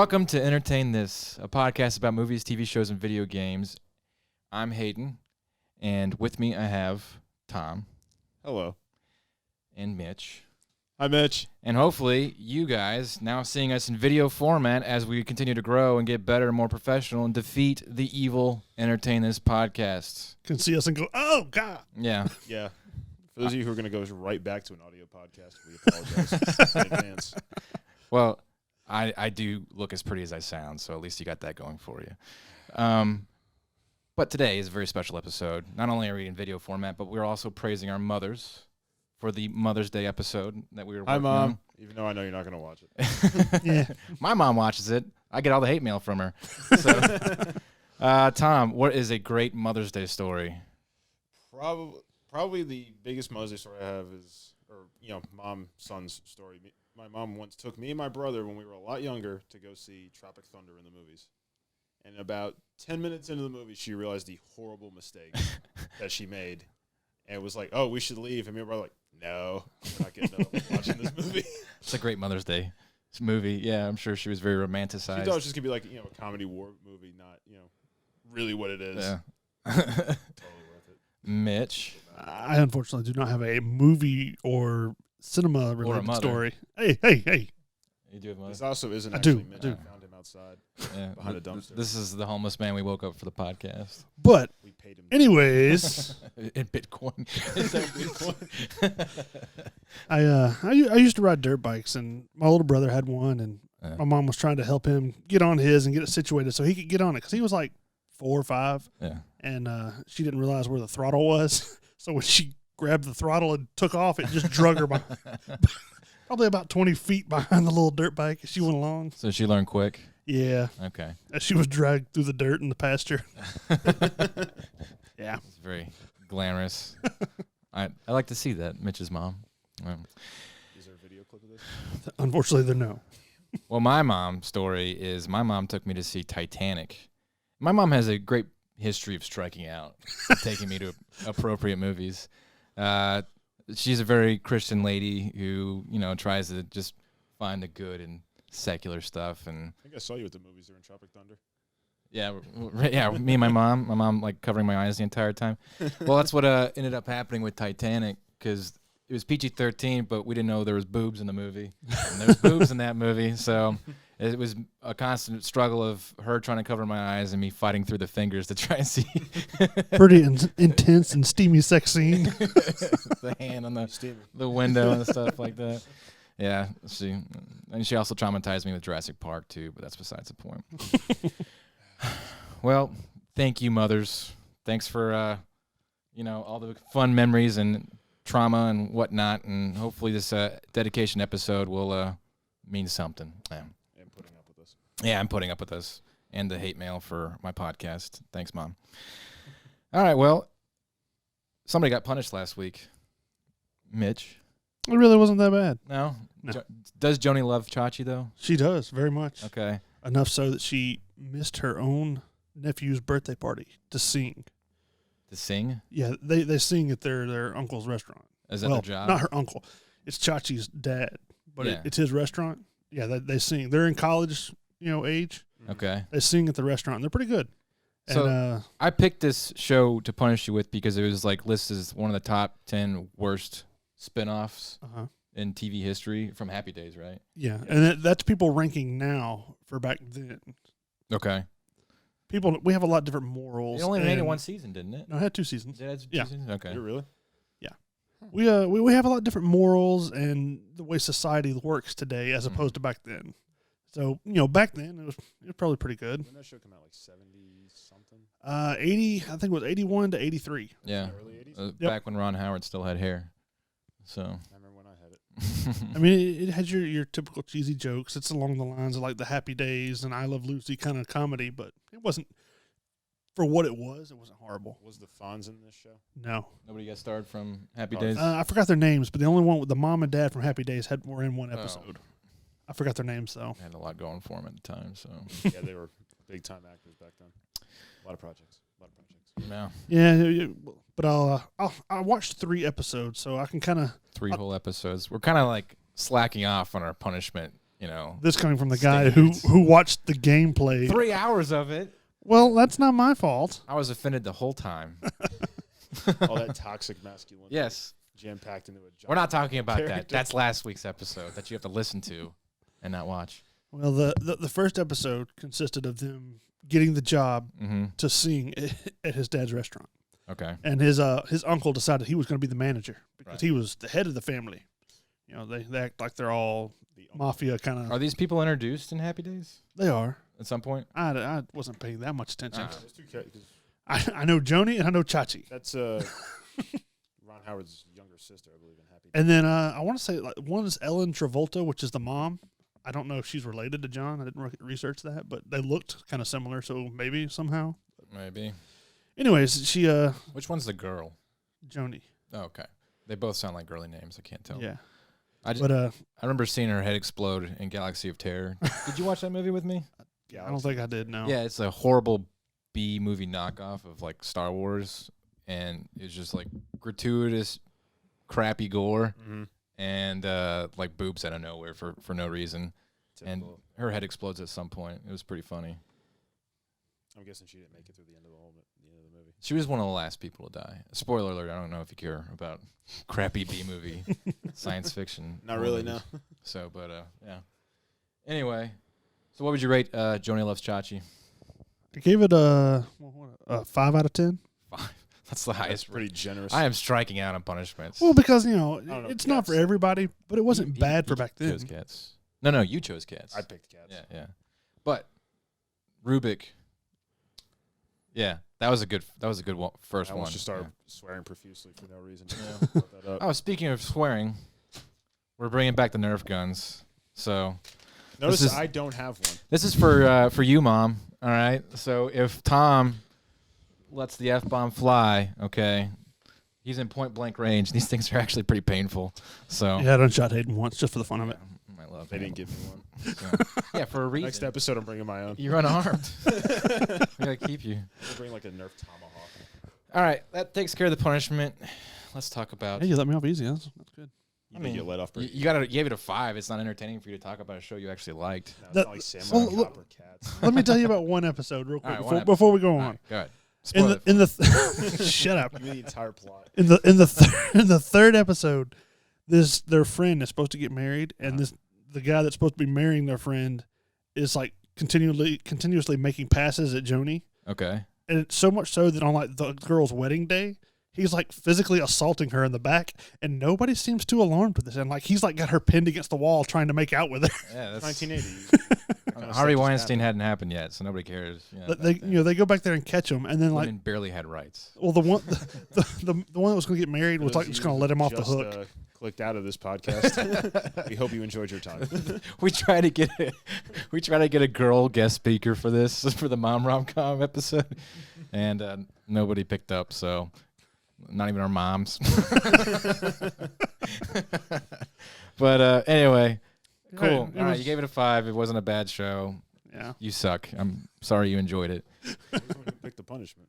Welcome to Entertain This, a podcast about movies, TV shows, and video games. I'm Hayden, and with me I have Tom. Hello. And Mitch. Hi, Mitch. And hopefully you guys, now seeing us in video format as we continue to grow and get better and more professional and defeat the evil Entertain This podcast. Can see us and go, oh, God. Yeah. Yeah. For those of you who are going to go right back to an audio podcast, we apologize in advance. Well, I do look as pretty as I sound, so at least you got that going for you. But today is a very special episode. Not only are we in video format, but we're also praising our mothers for the Mother's Day episode that we were working Hi, Mom. on. Even though I know you're not going to watch it. Yeah. My mom watches it. I get all the hate mail from her. So, Tom, what is a great Mother's Day story? Probably the biggest Mother's Day story I have is, mom-son's story. My mom once took me and my brother when we were a lot younger to go see Tropic Thunder in the movies. And about 10 minutes into the movie, she realized the horrible mistake that she made. And it was like, oh, we should leave. And me and my brother were like, no, we're not getting up watching this movie. It's a great Mother's Day movie. Yeah, I'm sure she was very romanticized. She thought it was just going to be like, a comedy war movie, not, really what it is. Yeah. Totally worth it. Mitch. I unfortunately do not have a movie or cinema-related story. Hey. You do have This also isn't I actually do. Mitch. I do. I found him outside Yeah. behind a dumpster. This is the homeless man we woke up for the podcast. But We paid him. anyways, In Bitcoin. Is that Bitcoin? I used to ride dirt bikes, and my older brother had one, and my mom was trying to help him get on his and get it situated so he could get on it because he was like 4 or 5, Yeah. and she didn't realize where the throttle was. So when she grabbed the throttle and took off, it just drug her by probably about 20 feet behind the little dirt bike as she went along. So she learned quick? Yeah. Okay. As she was dragged through the dirt in the pasture. Yeah. It's very glamorous. I like to see that, Mitch's mom. Is there a video clip of this? Unfortunately, they're no. Well, my mom's story is my mom took me to see Titanic. My mom has a great history of striking out, taking me to appropriate movies. She's a very Christian lady who, tries to just find the good in secular stuff. And I think I saw you at the movies during Tropic Thunder. yeah, me and my mom like covering my eyes the entire time. Well, that's what ended up happening with Titanic because it was PG-13, but we didn't know there was boobs in the movie. And there was boobs in that movie, so it was a constant struggle of her trying to cover my eyes and me fighting through the fingers to try and see. Pretty intense and steamy sex scene. The hand on the window and stuff like that. Yeah, she also traumatized me with Jurassic Park too, but that's besides the point. Well, thank you, mothers. Thanks for all the fun memories and trauma and whatnot, and hopefully this dedication episode will mean something. Yeah. And putting up with us. Yeah, I'm putting up with this and the hate mail for my podcast. Thanks, Mom. All right, well, somebody got punished last week. Mitch. It really wasn't that bad. No? No. Does Joni love Chachi, though? She does, very much. Okay. Enough so that she missed her own nephew's birthday party to sing. To sing? Yeah, they sing at their uncle's restaurant. Is that their job? Not her uncle. It's Chachi's dad, but Yeah. it's his restaurant. Yeah, they sing. They're in college, age. Okay. They sing at the restaurant, and they're pretty good. So And, I picked this show to punish you with because it was like listed as one of the top 10 worst spinoffs in TV history from Happy Days, right? yeah, and that's people ranking now for back then. Okay. We have a lot different morals. It only made it and- one season, didn't it? No, it had 2 seasons. Did it have two Yeah. seasons? Okay. Did it really? We have a lot of different morals and the way society works today as opposed to back then. So, back then it was probably pretty good. When did that show come out, like 70-something? 80, I think it was 81 to 83. Yeah. Early 80s? Yep. Back when Ron Howard still had hair. So. I remember when I had it. I mean, it had your typical cheesy jokes. It's along the lines of like the Happy Days and I Love Lucy kind of comedy, but it wasn't, for what it wasn't horrible. Was the Fonz in this show? No. Nobody got starred from Happy Days? I forgot their names, but the only one with the mom and dad from Happy Days were in one episode. I forgot their names, though. Had a lot going for him at the time, so. Yeah, they were big-time actors back then. A lot of projects. No. Yeah, but I watched 3 episodes, so I can kind of 3 whole episodes. We're kind of like slacking off on our punishment you know, This coming from the guy who watched the gameplay. 3 hours of it. Well, that's not my fault. I was offended the whole time. All that toxic masculinity. Yes. Jam packed into a giant We're not talking about character. that. That's last week's episode that you have to listen to and not watch. Well, the first episode consisted of them getting the job Mm-hmm. to sing at his dad's restaurant. Okay. And his uncle decided he was going to be the manager because Right. he was the head of the family. You know, they act like they're all mafia kind of. Are these people introduced in Happy Days They are. at some point? I wasn't paying that much attention. Ah. Those two characters. I know Joni and I know Chachi. That's Ron Howard's younger sister, I believe, in Happy Days. And then I want to say like one is Ellen Travolta, which is the mom. I don't know if she's related to John. I didn't research that, but they looked kind of similar, so maybe somehow. Maybe. Anyways, she Which one's the girl? Joni. Oh, okay. They both sound like girly names. I can't tell. Yeah. I But remember seeing her head explode in Galaxy of Terror. Did you watch that movie with me? Yeah, I don't think I did. No. Yeah, it's a horrible B movie knockoff of like Star Wars, and it's just like gratuitous, crappy gore Mm-hmm. and like boobs out of nowhere for no reason. And her head explodes at some point. It was pretty funny. I'm guessing she didn't make it through the end of the movie. She was one of the last people to die. Spoiler alert, I don't know if you care about crappy B movie science fiction. Not really, movies. no. So, but yeah. Anyway, so what would you rate Joni Loves Chachi? I gave it a 5 out of 10. 5. That's the That's highest pretty rate. generous. I am striking out on punishments. Well, because know, it's not for cats. everybody, but it wasn't You- bad you for back then. chose cats. No, you chose cats. I picked cats. Yeah. But Rubik. Yeah, that was a good one, first I one. almost just started Yeah. swearing profusely for no reason. Yeah. Brought that up. Oh, speaking of swearing, we're bringing back the Nerf guns. So Notice is- I don't have one. this is for you, Mom. All right. So if Tom lets the F-bomb fly, okay, he's in point blank range. These things are actually pretty painful. So Yeah, I done shot Hayden once just for the fun of it. I love They him. didn't give me one. So, yeah, for a reason. Next episode, I'm bringing my own. You're unarmed. We gotta keep you. We'll bring like a Nerf tomahawk. All right, that takes care of the punishment. Let's talk about. Hey, you let me off easy. That's good. You I did mean, get let off. You you gave it a 5. It's not entertaining for you to talk about a show you actually liked. No, it's That- not like Samurai well, Cop or Cats. Let me tell you about one episode real All quick right, one before we go All on. right, go ahead. In Spoil the it. in the shut up. Give me the entire plot. In the in the third episode, their friend is supposed to get married, and the guy that's supposed to be marrying their friend is like continuously making passes at Joni, Okay. and it's so much so that on like the girl's wedding day, he's like physically assaulting her in the back, and nobody seems too alarmed with this. And like he's like got her pinned against the wall trying to make out with her. Yeah, that's 1980. Harvey Weinstein hadn't happened yet, so nobody cares. But they they go back there and catch him, and then like Women barely had rights. well the one the one that was going to get married was like just going to let him off the hook. Clicked out of this podcast. We hope you enjoyed your time. We try to get a girl guest speaker for this for the Mom Rom-Com episode, and nobody picked up. So not even our moms. But anyway, cool. Right, All it right, was- you gave it a 5. It wasn't a bad show. Yeah. You suck. I'm sorry you enjoyed it. Pick the punishment.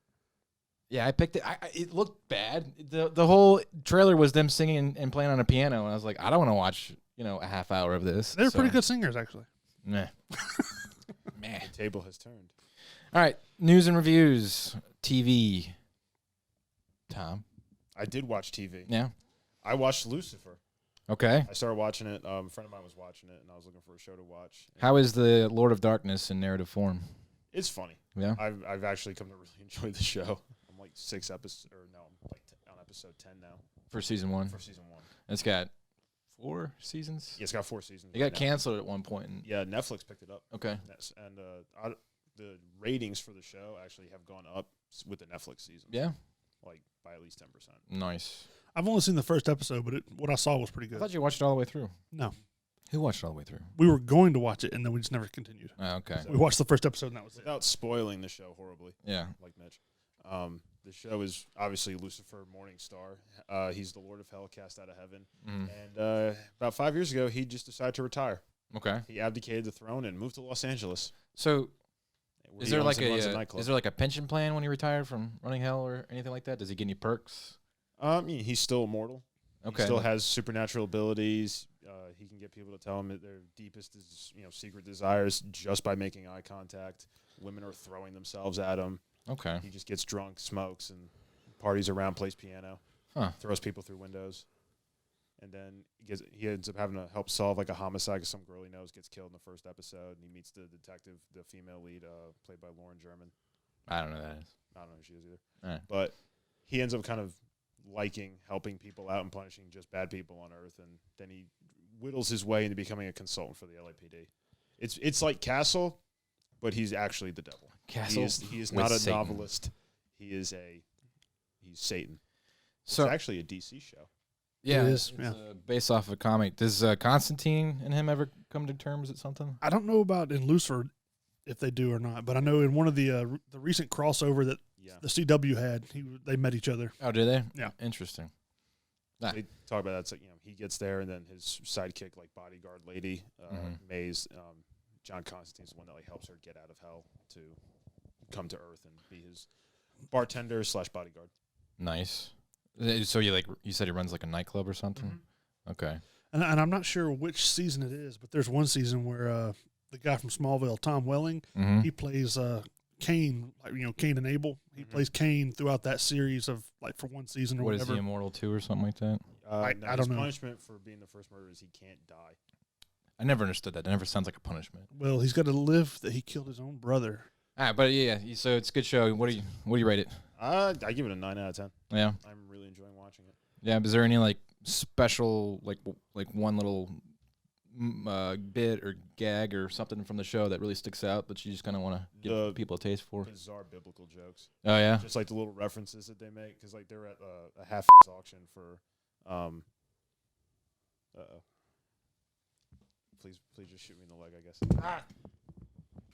Yeah, I picked it. It looked bad. The whole trailer was them singing and playing on a piano, and I was like, I don't want to watch a half hour of this. They're So, pretty good singers, actually. Meh. Meh. The table has turned. All right, news and reviews. TV. Tom. I did watch TV. Yeah. I watched Lucifer. Okay. I started watching it. A friend of mine was watching it, and I was looking for a show to watch. How is the Lord of Darkness in narrative form? It's funny. Yeah. I've actually come to really enjoy the show. I'm like 6 episodes, or no, I'm like on episode 10 now For season 1. for season 1. It's got 4 seasons. Yeah, it's got 4 seasons. It right got now. canceled at one point. Yeah, Netflix picked it up. Okay. And the ratings for the show actually have gone up with the Netflix season. Yeah. Like by at least 10%. Nice. I've only seen the first episode, but what I saw was pretty I good. thought you watched it all the way through. No. Who watched it all the way through? We were going to watch it, and then we just never continued. Oh, okay. We watched the first episode, and that was it. Without spoiling the show horribly, Yeah. like Mitch. The show is obviously Lucifer, Morning Star. He's the Lord of Hell, cast out of heaven. Mm. And about 5 years ago, he just decided to retire. Okay. He abdicated the throne and moved to Los Angeles. So where is he there owns like and runs a nightclub. is there like a pension plan when he retired from running hell or anything like that? Does he get any perks? He's still immortal. Okay. He still has supernatural abilities. he can get people to tell him that their deepest secret desires just by making eye contact. Women are throwing themselves at him. Okay. He just gets drunk, smokes, and parties around, plays piano, throws people through windows. And then he ends up having to help solve like a homicide because some girl he knows gets killed in the first episode. And he meets the detective, the female lead, played by Lauren German. I don't know who that is. I don't know who she is either. All right. But he ends up kind of liking helping people out and punishing just bad people on Earth. And then he whittles his way into becoming a consultant for the LAPD. It's like Castle, but he's actually the devil. Castle. He is not a Satan. novelist. He's Satan. So It's actually a DC show. yeah, It is, it's based off of a comic. Does Constantine and him ever come to terms at something? I don't know about in Lucifer if they do or not, but I know in one of the recent crossover that Yeah. the CW had, they met each other. Oh, did they? Yeah. Interesting. They talk about that. It's like, he gets there, and then his sidekick, like bodyguard lady, Maze, John Constantine's the one that like helps her get out of hell to come to Earth and be his bartender / bodyguard. Nice. So you said he runs like a nightclub or something? Okay. And I'm not sure which season it is, but there's one season where the guy from Smallville, Tom Welling, he plays Cain, Cain and Abel. He plays Cain throughout that series of for one season or What whatever. is he, Immortal 2 or something like that? I His don't know. punishment for being the first murderer is he can't die. I never understood that. It never sounds like a punishment. Well, he's got to live that he killed his own brother. But yeah, so it's a good show. What do you rate it? I give it a 9 out of 10. Yeah. I'm really enjoying watching it. Yeah, is there any special like one little bit or gag or something from the show that really sticks out that you just kind of want to give people a taste for? Bizarre biblical jokes. Oh yeah. Just like the little references that they make, because they're at a half auction for Please just shoot me in the leg, I guess.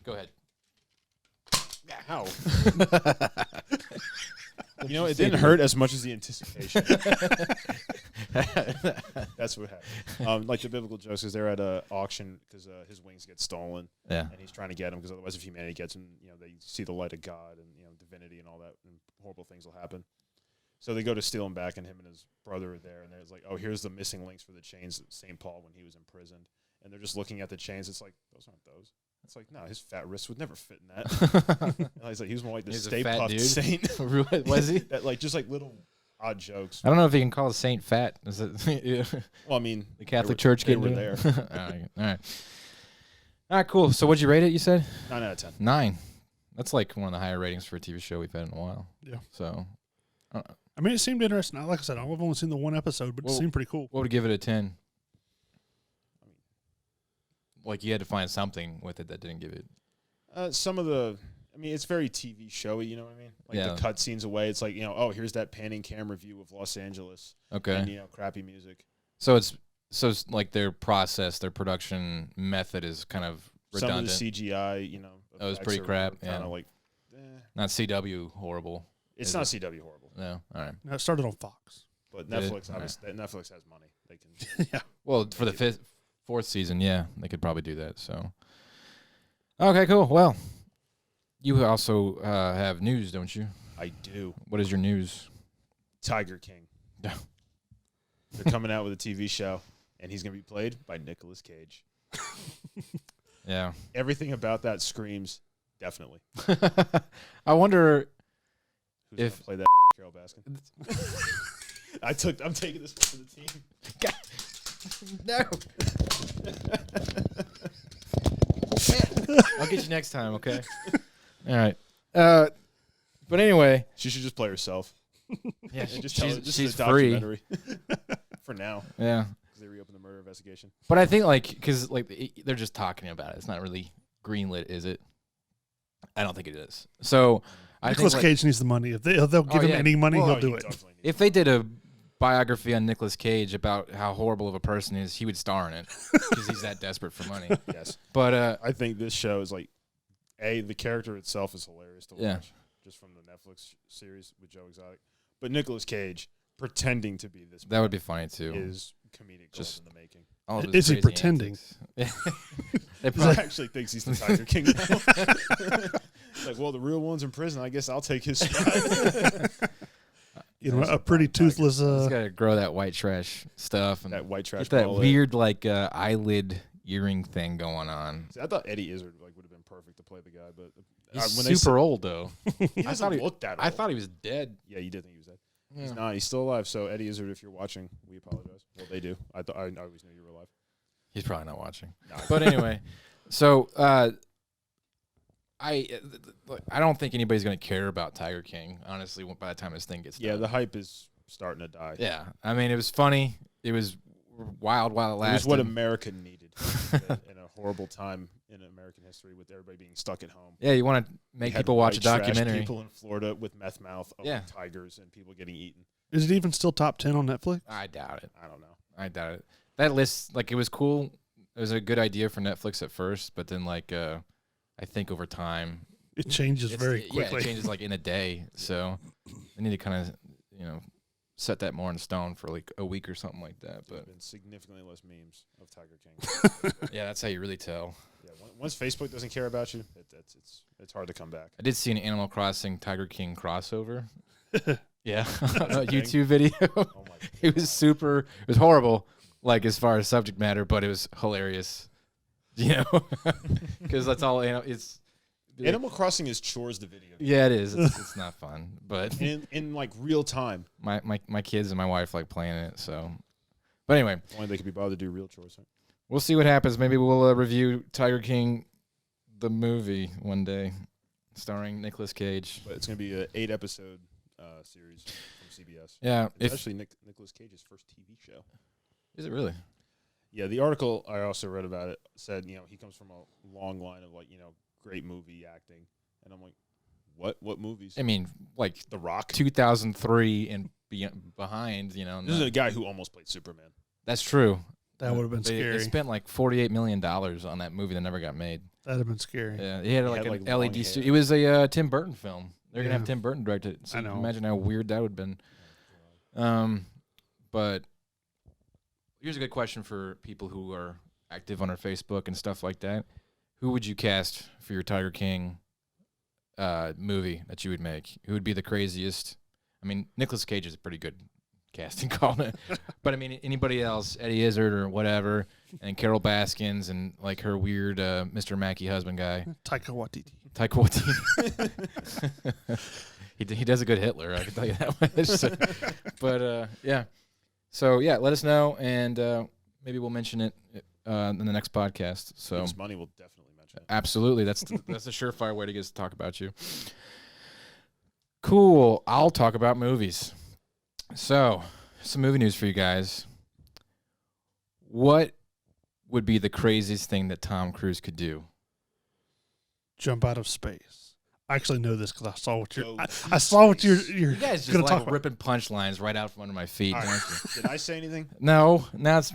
Go ahead. How? It didn't hurt as much as the anticipation. That's what happened. Like the biblical jokes, is they're at an auction because his wings get stolen. Yeah. And he's trying to get them because otherwise, if humanity gets them, they see the light of God and divinity and all that, and horrible things will happen. So they go to steal him back, and him and his brother are there, and there's like, oh, here's the missing links for the chains at St. Paul when he was imprisoned. And they're just looking at the chains. It's like, those aren't those. It's like, no, his fat wrist would never fit in that. And he's like, he was more like the Stay Puft Saint. Was he? That, just like little odd jokes. I don't know if you can call a saint fat. Is it? Yeah. Well, I mean, The Catholic Church they getting were there. All right, cool. So what'd you rate it? You said 9 out of 10. 9. That's like one of the higher ratings for a TV show we've had in a while. Yeah. So, I mean, it seemed interesting. Like I said, I've only seen the one episode, but it seemed pretty cool. what would give it a 10? Like you had to find something with it that didn't give it. It's very TV showy, you know what I mean? Like the cut scenes away. It's like, oh, here's that panning camera view of Los Angeles. Okay. And, crappy music. So it's like their production method is kind of redundant. Some of the CGI, that was pretty crap. Kind Yeah. of like, Not CW horrible. It's not CW horrible. No. All right. No, it started on Fox. But Did it? Netflix, obviously, Netflix has money. They can. Yeah. Well, for the fourth season, yeah, they could probably do that. So, okay, cool. Well, you also have news, don't you? I do. What is your news? Tiger King. Yeah. They're coming out with a TV show, and he's going to be played by Nicolas Cage. Yeah. Everything about that screams, definitely. I wonder Who's if going to play that Carol Baskin? I'm taking this one for the team. No. I'll get you next time, okay? All right. But anyway, She should just play herself. yeah, And just tell her this she's is a free. documentary. For now, Yeah. because they reopened the murder investigation. But I think because they're just talking about it. It's not really greenlit, is it? I don't think it is. So I Nicolas think Cage needs the money. If they'll give him yeah. any money, Well, he'll do it. Definitely needs if they did a biography on Nicolas Cage about how horrible of a person he is, he would star in it because he's that desperate for money. yes. But I think this show is like, the character itself is hilarious to watch, Yeah. just from the Netflix series with Joe Exotic. But Nicolas Cage pretending to be this that would be funny too. is comedic gold Just- in the making. All of his Is he crazy pretending? antics. They He probably- actually thinks he's the Tiger King now. It's like, well, the real one's in prison. I guess I'll take his spot. A pretty toothless. He's got to grow that white trash stuff and that white trash. get that weird like eyelid earring thing going on. See, I thought Eddie Izzard would have been perfect to play the guy, but He's super old though. He doesn't look that old. I thought he was dead. Yeah, you did think he was dead. Yeah. He's not. He's still alive. So Eddie Izzard, if you're watching, we apologize. Well, they do. I always knew you were alive. He's probably not watching. No, But anyway, so I don't think anybody's going to care about Tiger King, honestly, by the time this thing gets done. Yeah, the hype is starting to die. Yeah. I mean, it was funny. It was wild while it lasted. It was what America needed in a horrible time in American history with everybody being stuck at home. Yeah, you want to make people watch a documentary. People in Florida with meth mouth, yeah. tigers, and people getting eaten. Is it even still top 10 on Netflix? I doubt it. I don't know. I doubt it. That list, like, it was cool. It was a good idea for Netflix at first, but then, like, I think over time it changes very quickly. Yeah, it changes like in a day. So they need to kind of, set that more in stone for like a week or something like that. But there's been significantly less memes of Tiger King. Yeah, that's how you really tell. Yeah, once Facebook doesn't care about you, it's hard to come back. I did see an Animal Crossing Tiger King crossover. Yeah, a a YouTube video. Oh my It was horrible, like as far as subject matter, but it was hilarious. Because that's all. It's Animal Crossing is chores the video. Yeah, it is. It's not fun, but in like real time. My kids and my wife like playing it. So, but anyway, only they could be bothered to do real chores. Right? We'll see what happens. Maybe we'll review Tiger King, the movie, one day, starring Nicolas Cage. But it's gonna be an 8-episode series from CBS. Yeah, it's actually Nicolas Cage's first TV show. Is it really? Yeah, the article I also read about it said he comes from a long line of great movie acting, and I'm like, what movies? I mean, like The Rock, 2003 and behind. This is a guy who almost played Superman. That's true. That would have been scary. They spent like $48 million on that movie that never got made. That'd have been scary. Yeah, he had an LED studio. It was a Tim Burton film. They're gonna have Tim Burton direct it. So I know. Imagine how weird that would have been. But here's a good question for people who are active on our Facebook and stuff like that. Who would you cast for your Tiger King movie that you would make? Who would be the craziest? I mean, Nicolas Cage is a pretty good casting call. But, I mean, anybody else, Eddie Izzard or whatever, and Carol Baskins and, like, her weird Mr. Mackey husband guy. Taika Waititi. He does a good Hitler, I can tell you that much. But, yeah. So, yeah, let us know, and maybe we'll mention it in the next podcast. So Money will definitely mention it. Absolutely. That's a surefire way to get us to talk about you. Cool. I'll talk about movies. So, some movie news for you guys. What would be the craziest thing that Tom Cruise could do? Jump out of space. I actually know this because I saw what I saw what you're you guys just like ripping punchlines right out from under my feet. Right. Don't you? Did I say anything? No. Now it's.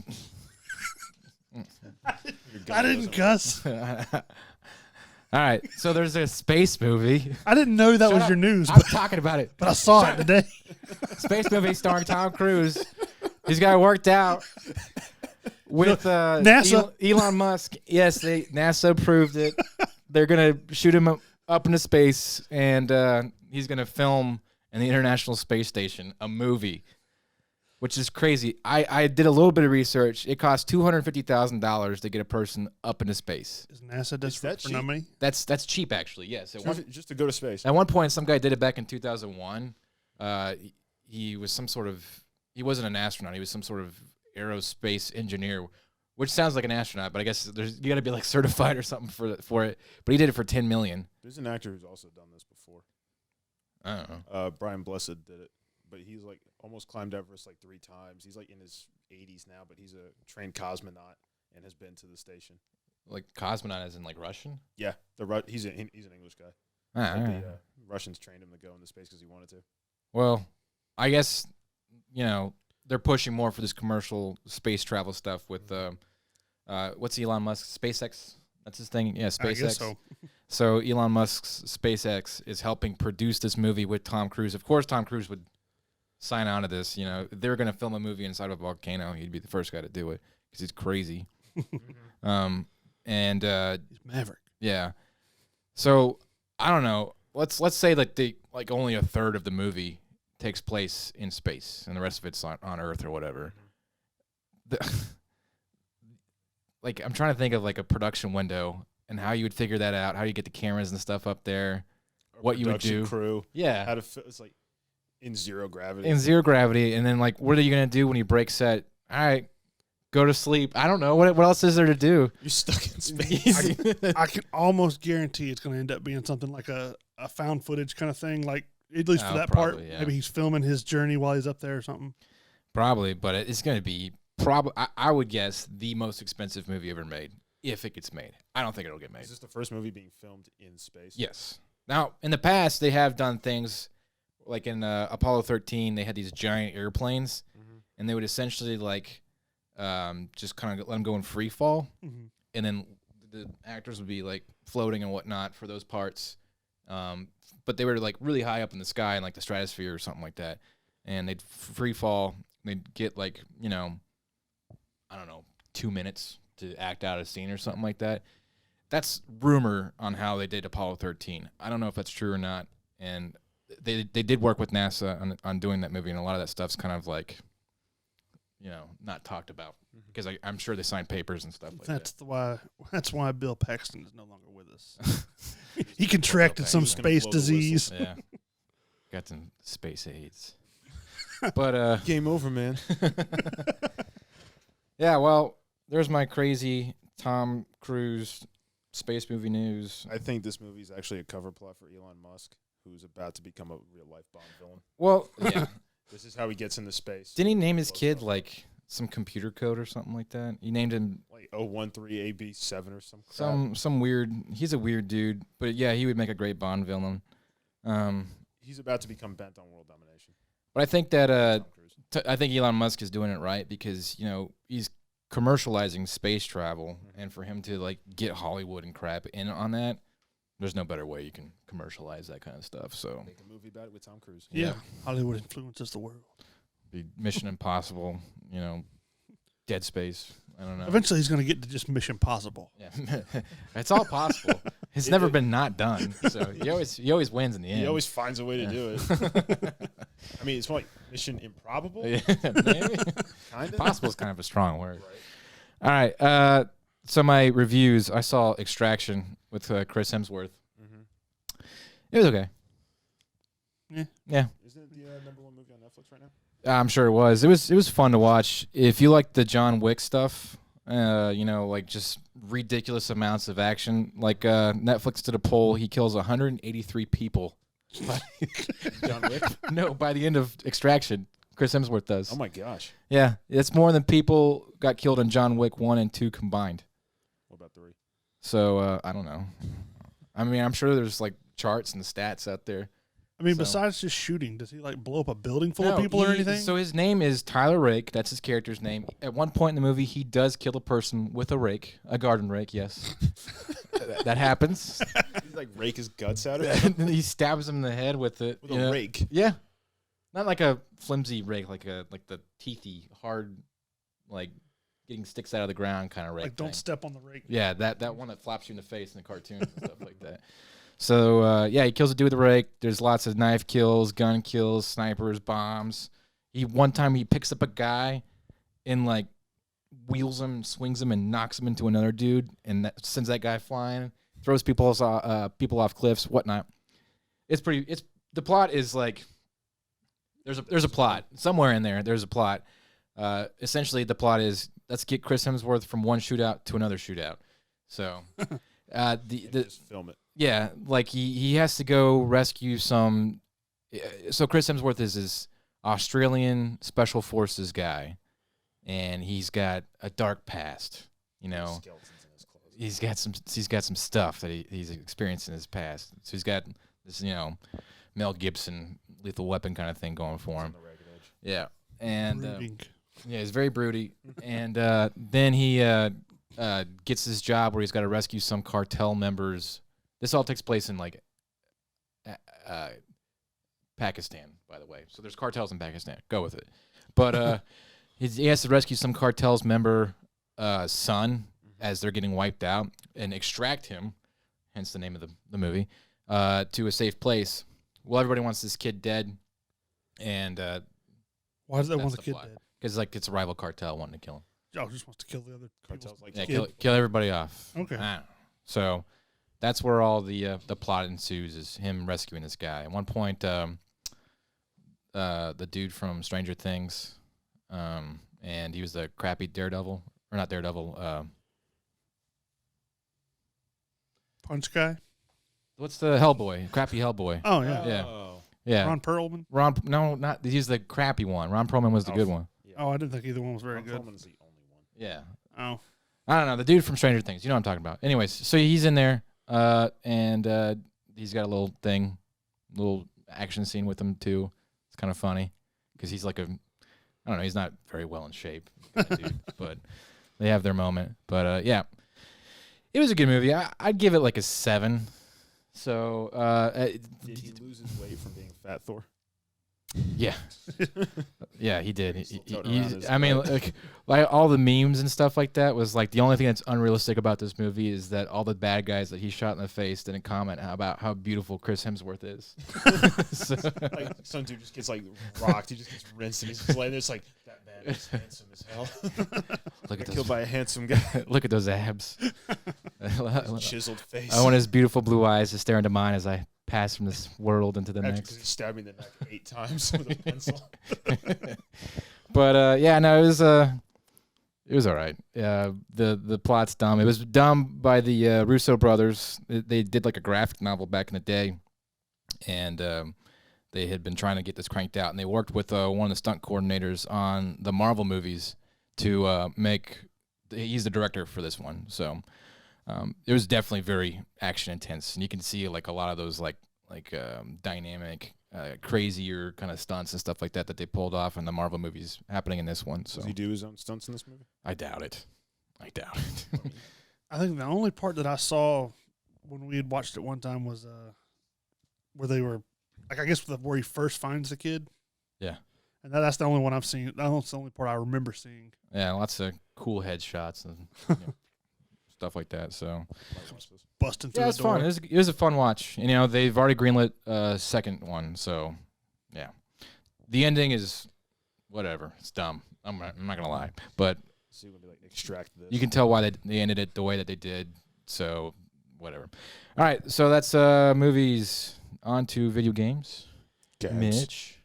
I didn't cuss. All right. So there's a space movie. I didn't know that was your news. I'm talking about it. But I saw it today. Space movie starring Tom Cruise. He's got it worked out with NASA. Elon Musk. Yes, NASA approved it. They're going to shoot him up into space, and he's going to film in the International Space Station a movie, which is crazy. I did a little bit of research. It costs $250,000 to get a person up into space. Is NASA desperate for no money? That's cheap, actually. Yes, just to go to space. At one point, some guy did it back in 2001. He was he wasn't an astronaut. He was some sort of aerospace engineer, which sounds like an astronaut, but I guess you got to be like certified or something for it. But he did it for $10 million. There's an actor who's also done this before. I don't know. Brian Blessed did it, but he's like almost climbed Everest like 3 times. He's like in his 80s now, but he's a trained cosmonaut and has been to the station. Like cosmonaut, as in like Russian? Yeah, he's an English guy. The Russians trained him to go into space because he wanted to. Well, I guess they're pushing more for this commercial space travel stuff with what's Elon Musk? SpaceX? That's his thing? Yeah, SpaceX. I guess so. So Elon Musk's SpaceX is helping produce this movie with Tom Cruise. Of course, Tom Cruise would sign on to this. They're going to film a movie inside of a volcano. He'd be the first guy to do it because he's crazy. And he's Maverick. Yeah. So I don't know. Let's say that only a third of the movie takes place in space, and the rest of it's on Earth or whatever. Like, I'm trying to think of like a production window and how you would figure that out, how you get the cameras and stuff up there, what you would do. Crew. Yeah. How to it's like in zero gravity. In zero gravity, and then like, what are you gonna do when you break set? All right, go to sleep. I don't know. What else is there to do? You're stuck in space. I can almost guarantee it's going to end up being something like a found footage kind of thing. Like, at least for that probably, part, yeah. maybe he's filming his journey while he's up there or something. Probably, but it's going to be I would guess the most expensive movie ever made, if it gets made. I don't think it'll get made. Is this the first movie being filmed in space? Yes. Now, in the past, they have done things like in Apollo 13. They had these giant airplanes, and they would essentially like just kind of let them go in free fall, and then the actors would be like floating and whatnot for those parts. But they were like really high up in the sky in like the stratosphere or something like that, and they'd free fall. They'd get like, you know, I don't know, 2 minutes to act out a scene or something like that. That's rumor on how they did Apollo 13. I don't know if that's true or not. And they did work with NASA on doing that movie, and a lot of that stuff's kind of like, you know, not talked about because I'm sure they signed papers and stuff like that. That's why Bill Paxton is no longer with us. He contracted some space disease. Yeah, got some space AIDS. But game over, man. Yeah, well, there's my crazy Tom Cruise space movie news. I think this movie is actually a cover plot for Elon Musk, who's about to become a real life Bond villain. Well, yeah. This is how he gets into space. Didn't he name his kid like some computer code or something like that? He named him like 013AB7 or some crap. Some weird. He's a weird dude, but yeah, he would make a great Bond villain. He's about to become bent on world domination. But I think that I think Elon Musk is doing it right because, you know, he's commercializing space travel, and for him to like get Hollywood and crap in on that, there's no better way you can commercialize that kind of stuff. So make a movie about it with Tom Cruise. Yeah. Hollywood influences the world. Be Mission Impossible, you know, Dead Space. I don't know. Eventually, he's going to get to just Mission Possible. Yeah, it's all possible. It's never been not done. So he always wins in the end. He always finds a way to do it. I mean, it's like Mission Improbable. Yeah, maybe. Kind of. Possible is kind of a strong word. Right. All right. So my reviews. I saw Extraction with Chris Hemsworth. It was okay. Yeah. Isn't it the #1 movie on Netflix right now? I'm sure it was. It was fun to watch. If you like the John Wick stuff, you know, like just ridiculous amounts of action. Like Netflix did a poll. He kills 183 people. John Wick? No, by the end of Extraction, Chris Hemsworth does. Oh my gosh. Yeah, it's more than people got killed in John Wick 1 and 2 combined. What about 3? So I don't know. I mean, I'm sure there's like charts and stats out there. I mean, besides just shooting, does he like blow up a building full of people or anything? So his name is Tyler Rake. That's his character's name. At one point in the movie, he does kill a person with a rake, a garden rake. Yes, that happens. He's like rake his guts out of it. And he stabs him in the head with it with a rake. Yeah, not like a flimsy rake, like the teethy, hard, like getting sticks out of the ground kind of rake. Like don't step on the rake. Yeah, that one that flaps you in the face in the cartoons and stuff like that. So, yeah, he kills a dude with a rake. There's lots of knife kills, gun kills, snipers, bombs. One time he picks up a guy and, like, wheels him, swings him, and knocks him into another dude, and that sends that guy flying, throws people off cliffs, whatnot. The plot is, like, there's a plot. Somewhere in there, there's a plot. Essentially, the plot is, let's get Chris Hemsworth from one shootout to another shootout. So, just film it. Yeah, like he has to go rescue some. So Chris Hemsworth is this Australian special forces guy, and he's got a dark past. You know, he's got some stuff that he's experienced in his past. So he's got this, you know, Mel Gibson Lethal Weapon kind of thing going for him. Yeah, and yeah, he's very broody. And then he gets this job where he's got to rescue some cartel members. This all takes place in, like, Pakistan, by the way. So there's cartels in Pakistan. Go with it. But he has to rescue some cartel's member son as they're getting wiped out and extract him, hence the name of the movie, to a safe place. Well, everybody wants this kid dead. And Why does that that's want the the kid plot. dead? Because like it's a rival cartel wanting to kill him. Oh, just wants to kill the other Cartels like Yeah, kid. kill everybody off. Okay. So that's where all the plot ensues, is him rescuing this guy. At one point, the dude from Stranger Things, and he was the crappy Daredevil, or not Daredevil. Punch guy. What's the Hellboy? Crappy Hellboy. Oh yeah. Yeah. Oh. Yeah. Ron Perlman. No, not he's the crappy one. Ron Perlman was the good one. Yeah. Oh, I didn't think either one was very Ron good. Perlman's the only one. Yeah. Oh. I don't know, the dude from Stranger Things. You know what I'm talking about. Anyways, so he's in there, and he's got a little action scene with him too. It's kind of funny because he's like I don't know, he's not very well in shape, dude, but they have their moment. But yeah, it was a good movie. I'd give it like a 7. So Did he lose his weight from being Fat Thor? yeah, yeah, he did. He's still toting around his I mean, like all the memes and stuff like that was like the only thing that's unrealistic about this movie is that all the bad guys that he shot in the face didn't comment about how beautiful Chris Hemsworth is. So, Like some dude just gets like rocked. He just gets rinsed, and he's just laying there. It's like that man is handsome as hell. look at Got killed those, by a handsome guy. look at those abs. Chiseled face. I want his beautiful blue eyes to stare into mine as I pass from this world into the After next. he stabbed me in the neck 8 times with a pencil. But yeah, no, it was all right. The plot's dumb. It was dumb by the Russo brothers. They did like a graphic novel back in the day, and they had been trying to get this cranked out. And they worked with one of the stunt coordinators on the Marvel movies to make. He's the director for this one, so it was definitely very action intense, and you can see like a lot of those like dynamic, crazier kind of stunts and stuff like that they pulled off in the Marvel movies happening in this one. So Does he do his own stunts in this movie? I doubt it. I think the only part that I saw when we had watched it one time was where they were, like, I guess where he first finds the kid. Yeah. And that's the only one I've seen. That's the only part I remember seeing. Yeah, lots of cool headshots and stuff like that. So Busting through yeah, the it's door. fun. It was a fun watch. And, they've already greenlit a second one. So yeah, the ending is whatever. It's dumb. I'm not gonna lie, but So you're gonna be like, extract this. you can tell why they ended it the way that they did. So whatever. All right, so that's movies. On to video games. Mitch.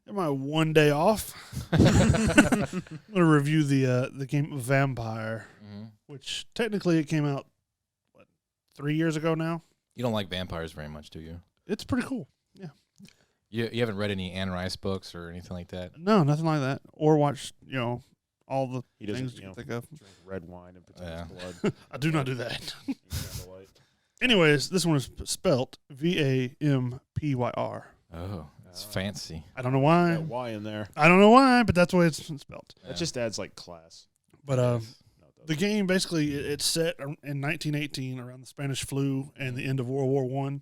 In my one day off, I'm going to review the game Vampire, which technically it came out, 3 years ago now? You don't like vampires very much, do you? It's pretty cool. Yeah. You haven't read any Anne Rice books or anything like that? No, nothing like that. Or watched, all the He doesn't, things you can think of. drink red wine and pretend Yeah. it's blood. I do not do that. Eat candlelight. Anyways, this one is spelt Vampyr. Oh, it's fancy. I don't know why. That Y in there. I don't know why, but that's the way it's spelt. That just adds like class. But No, it doesn't. the game basically it's set in 1918 around the Spanish flu and the end of World War One.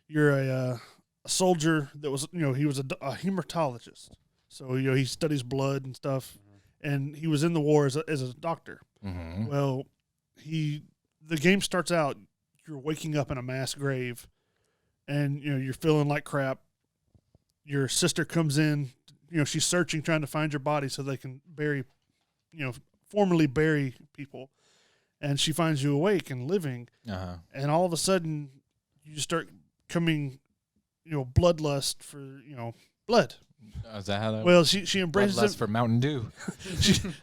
You're a soldier that was he was a hematologist, so he studies blood and stuff, and he was in the war as a doctor. Well, the game starts out, you're waking up in a mass grave, and you're feeling like crap. Your sister comes in, she's searching, trying to find your body so they can formally bury people, and she finds you awake and living, and all of a sudden you just start coming, bloodlust for blood. Is that how that? Well, she embraces him for Mountain Dew.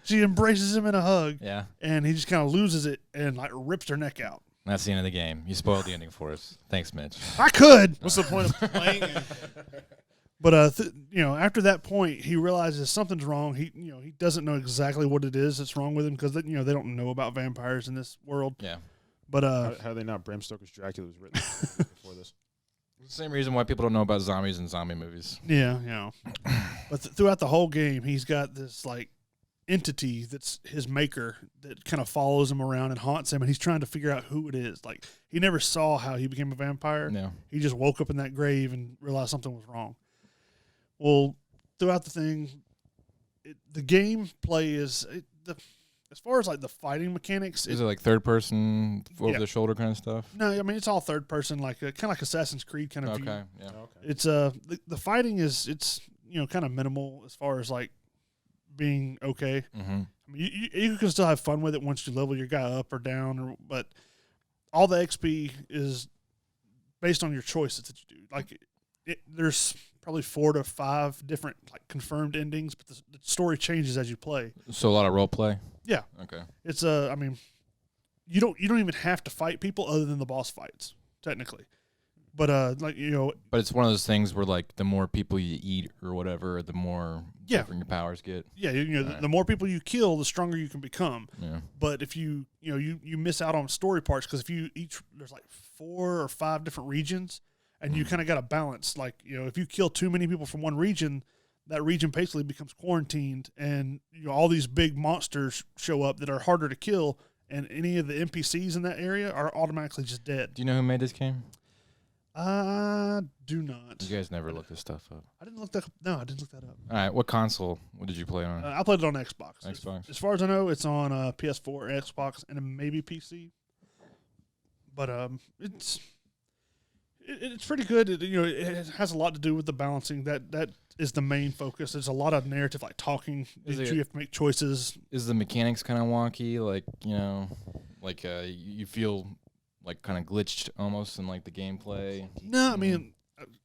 she embraces him in a hug, Yeah, and he just kind of loses it and like rips her neck out. that's the end of the game. You spoiled the ending for us. Thanks, Mitch. I could, What's the point of playing? but after that point, he realizes something's wrong. He doesn't know exactly what it is that's wrong with him because they don't know about vampires in this world. Yeah, But How are they not? Bram Stoker's Dracula was written before this. it's the same reason why people don't know about zombies and zombie movies. yeah. But throughout the whole game, he's got this like entity that's his maker that kind of follows him around and haunts him, and he's trying to figure out who it is. Like, he never saw how he became a vampire. No. He just woke up in that grave and realized something was wrong. Well, throughout the thing, the gameplay is as far as like the fighting mechanics, Is it like third person, over Yeah. the shoulder kind of stuff? no, I mean it's all third person, like kind of like Assassin's Creed kind of view. Okay, yeah. Okay. It's the fighting is it's kind of minimal as far as like being okay. Mm-hmm. I mean, you can still have fun with it once you level your guy up or down, but all the XP is based on your choices that you do. Like, there's probably 4 to 5 different like confirmed endings, but the story changes as you play. So a lot of role play. Yeah, Okay. it's I mean, you don't even have to fight people other than the boss fights technically, but like But it's one of those things where like the more people you eat or whatever, the more Yeah. different your powers get. yeah, Right. the more people you kill, the stronger you can become. Yeah. But if you miss out on story parts because if there's like 4 or 5 different regions, and you kind of got to balance. Like if you kill too many people from one region, that region basically becomes quarantined, and all these big monsters show up that are harder to kill, and any of the NPCs in that area are automatically just dead. Do you know who made this game? I do not. You guys never looked this stuff up. I didn't look that. No, I didn't look that up. All right. What console? What did you play on? I played it on Xbox. Xbox. As far as I know, it's on PS4, Xbox, and maybe PC. But it's pretty good. It has a lot to do with the balancing. That is the main focus. There's a lot of narrative, like talking. You have to make choices. Is the mechanics kind of wonky? Like you feel like kind of glitched almost in like the gameplay. No, I mean,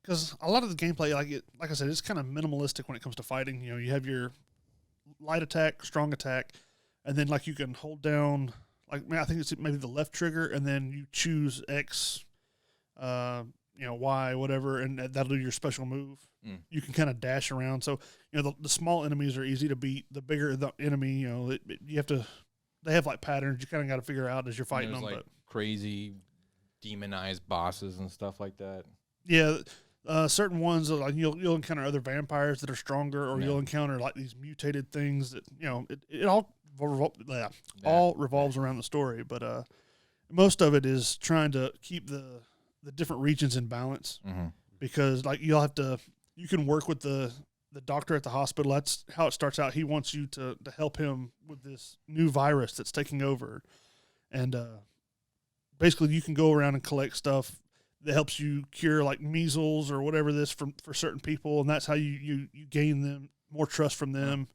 because a lot of the gameplay, like I said, it's kind of minimalistic when it comes to fighting. You have your light attack, strong attack, and then like you can hold down. Like I think it's maybe the left trigger, and then you choose X, Y, whatever, and that'll do your special move. Mm. You can kind of dash around. So the small enemies are easy to beat. The bigger the enemy, you have to. They have like patterns. You kind of got to figure out as you're fighting them. Like but crazy, demonized bosses and stuff like that. yeah, certain ones like you'll encounter other vampires that are stronger, or Yeah. you'll encounter like these mutated things that it all revolves around the story. But most of it is trying to keep the different regions in balance, Mm-hmm. because like you can work with the doctor at the hospital. That's how it starts out. He wants you to help him with this new virus that's taking over, and basically you can go around and collect stuff that helps you cure like measles or whatever this for certain people, and that's how you gain them more trust from them.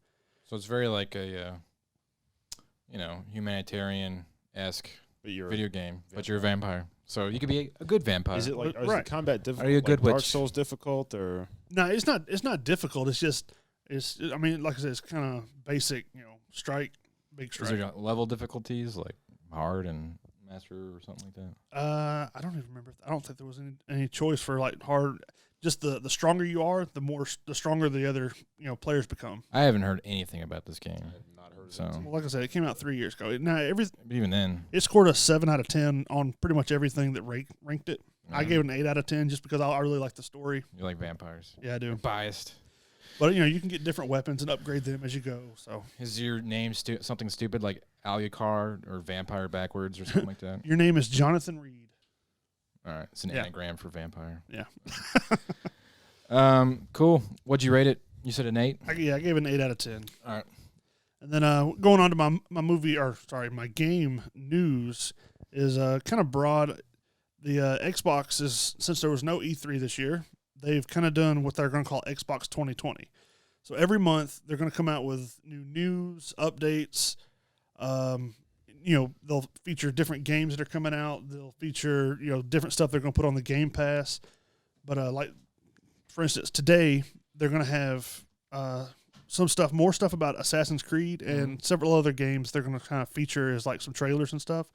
So it's very like a humanitarian-esque video game, but you're a vampire. So you could be a good vampire. Is it like is Right. the combat difficult? Are you a good like Dark witch? Souls difficult or? No, it's not difficult. I mean, like I said, it's kind of basic. Strike, big Is strike. there level difficulties like hard and master or something like that? I don't even remember. I don't think there was any choice for like hard. Just the stronger you are, the stronger the other players become. I haven't heard anything about this game. I have not heard of So, it. Well, like I said, it came out 3 years ago. but even then, It scored a 7 out of 10 on pretty much everything that ranked it. I gave it an 8 out of 10 just because I really like the story. you like vampires. Yeah, I do. You're biased. But you can get different weapons and upgrade them as you go. So Is your name something stupid like Alucard or vampire backwards or something like that? your name is Jonathan Reed. All right, it's an Yeah. anagram for vampire. Yeah. Cool. What'd you rate it? You said an 8? I gave it an 8 out of 10. All right. And then going on to my game news is kind of broad. The Xbox is, since there was no E3 this year, they've kind of done what they're going to call Xbox 2020. So every month they're going to come out with new news, updates. They'll feature different games that are coming out. They'll feature different stuff they're going to put on the Game Pass. But like for instance, today they're going to have more stuff about Assassin's Creed and several other games they're going to kind of feature as like some trailers and stuff.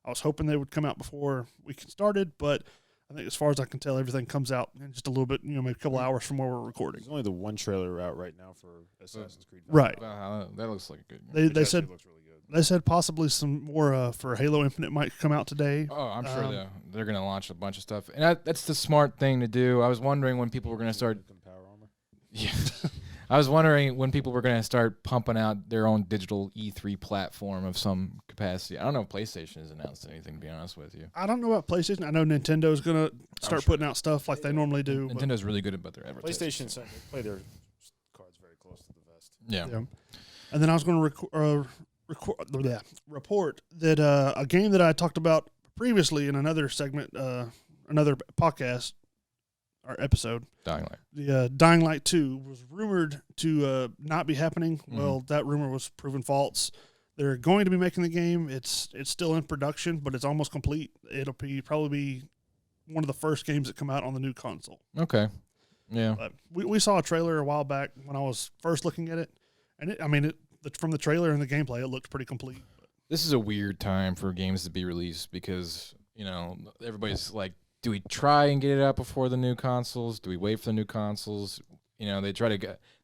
I was hoping they would come out before we started, but I think as far as I can tell, everything comes out in just a little bit, maybe a couple hours from where we're recording. There's only the one trailer out right now for Assassin's Creed. Right. Wow, that looks like a good game. They Which said actually looks really good. they said possibly some more for Halo Infinite might come out today. Oh, I'm sure they're going to launch a bunch of stuff. And that's the smart thing to do. I was wondering when people were going to start... Power armor. Yeah. I was wondering when people were going to start pumping out their own digital E3 platform of some capacity. I don't know if PlayStation has announced anything, to be honest with you. I don't know about PlayStation. I know Nintendo's going to start putting out stuff like they normally do. but- Nintendo's really good about their advertising. PlayStation they play their cards very close to the vest. Yeah. Yeah. And then I was going to report that a game that I talked about previously in another segment, another podcast or episode, Dying Light. the Dying Light 2 was rumored to not be happening. Mm-hmm. Well, that rumor was proven false. They're going to be making the game. It's still in production, but it's almost complete. It'll probably be one of the first games that come out on the new console. Okay. Yeah. But we saw a trailer a while back when I was first looking at it, and from the trailer and the gameplay, it looked pretty complete. This is a weird time for games to be released because, everybody's like, do we try and get it out before the new consoles? Do we wait for the new consoles? They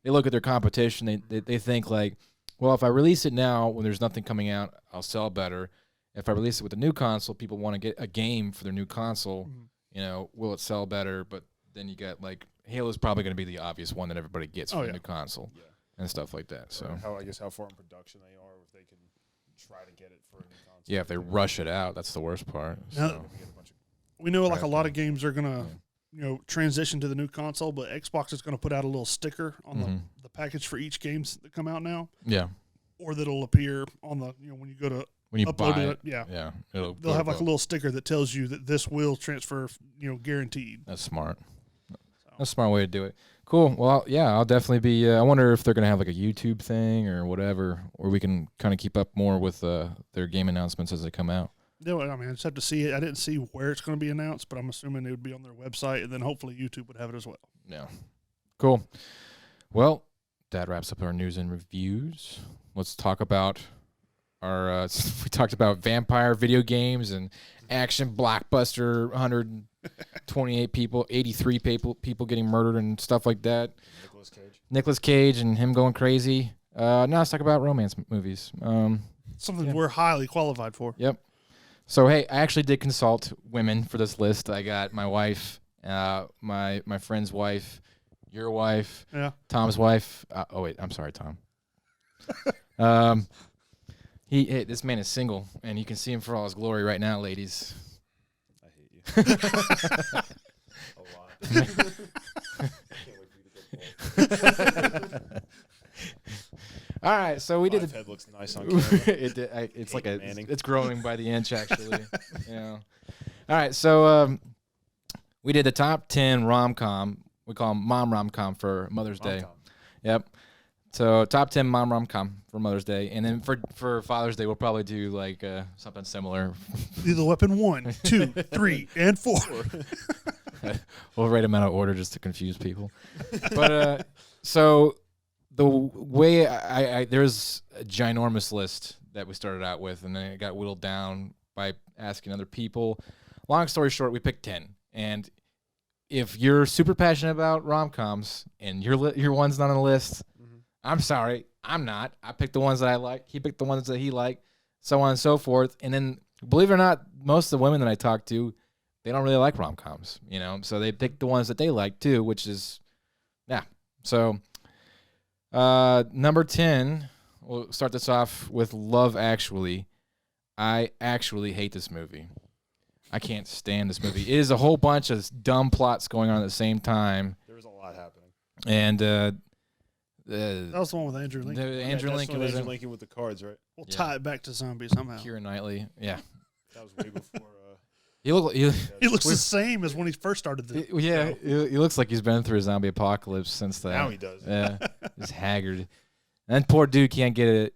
look at their competition. They think like, well, if I release it now when there's nothing coming out, I'll sell better. If I release it with a new console, people want to get a game for their new console. Mm-hmm. Will it sell better? But then you got like Halo's probably going to be the obvious one that everybody gets for the new console and stuff like that. So how far in production they are, if they can try to get it for a new console. Yeah, if they rush it out, that's the worst part. So. We know like a lot of games are going to transition to the new console, but Xbox is going to put out a little sticker on the package for each games that come out now. Yeah. Or that'll appear on the when you go to when you upload buy it. Yeah. Yeah. They'll have like a little sticker that tells you that this will transfer, guaranteed. That's smart. That's a smart way to do it. Cool. Well, I'll definitely be. I wonder if they're going to have like a YouTube thing or whatever, where we can kind of keep up more with their game announcements as they come out. Yeah, I mean, I just have to see it. I didn't see where it's going to be announced, but I'm assuming it would be on their website, and then hopefully YouTube would have it as well. Yeah. Cool. Well, that wraps up our news and reviews. Let's talk about our. We talked about vampire video games and action blockbuster. 128 people, 83 people getting murdered and stuff like that. Nicolas Cage and him going crazy. Now let's talk about romance movies. Something we're highly qualified for. Yep. So, hey, I actually did consult women for this list. I got my wife, my friend's wife, your wife, Tom's wife. I'm sorry, Tom. This man is single, and you can see him for all his glory right now, ladies. I hate you. A lot. I can't wait for you to get All right, so we did. His head looks nice on camera. It's like it's growing by the inch, actually. All right, so we did the top 10 rom-com. We call them mom rom-com for Mother's Day. Yep. So top 10 mom rom-com for Mother's Day, and then for Father's Day, we'll probably do like something similar. Lethal Weapon 1, 2, 3, and 4. We'll rate them out of order just to confuse people. But so. The way there's a ginormous list that we started out with, and then it got whittled down by asking other people. Long story short, we picked 10. And if you're super passionate about rom-coms and your one's not on the list, I'm sorry, I'm not. I picked the ones that I like. He picked the ones that he liked, so on and so forth. And then, believe it or not, most of the women that I talk to, they don't really like rom-coms, So they picked the ones that they like too, which is, So. Number 10, we'll start this off with Love Actually. I actually hate this movie. I can't stand this movie. It is a whole bunch of dumb plots going on at the same time. There was a lot happening. And that was the one with Andrew Lincoln. Andrew Lincoln was Andrew Lincoln with the cards, right? We'll tie it back to zombies somehow. Keira Knightley, yeah. That was way before. He looks the same as when he first started the show. He looks like he's been through a zombie apocalypse since then. Now he does. Yeah, he's haggard. And poor dude can't get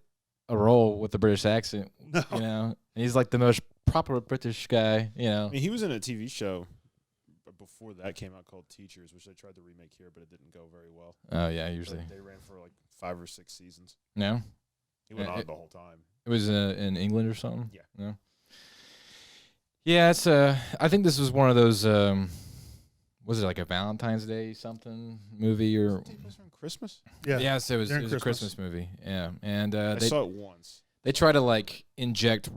a role with the British accent. No. And he's like the most proper British guy. I mean, he was in a TV show before that came out called Teachers, which they tried to remake here, but it didn't go very well. Oh yeah, usually they ran for like 5 or 6 seasons. No, he went on the whole time. It was in England or something. Yeah. No. Yeah, it's I think this was one of those. Was it like a Valentine's Day something movie or? Does it take place around Christmas? Yeah. Yes, it was a Christmas movie. Yeah, and I saw it once. They try to like inject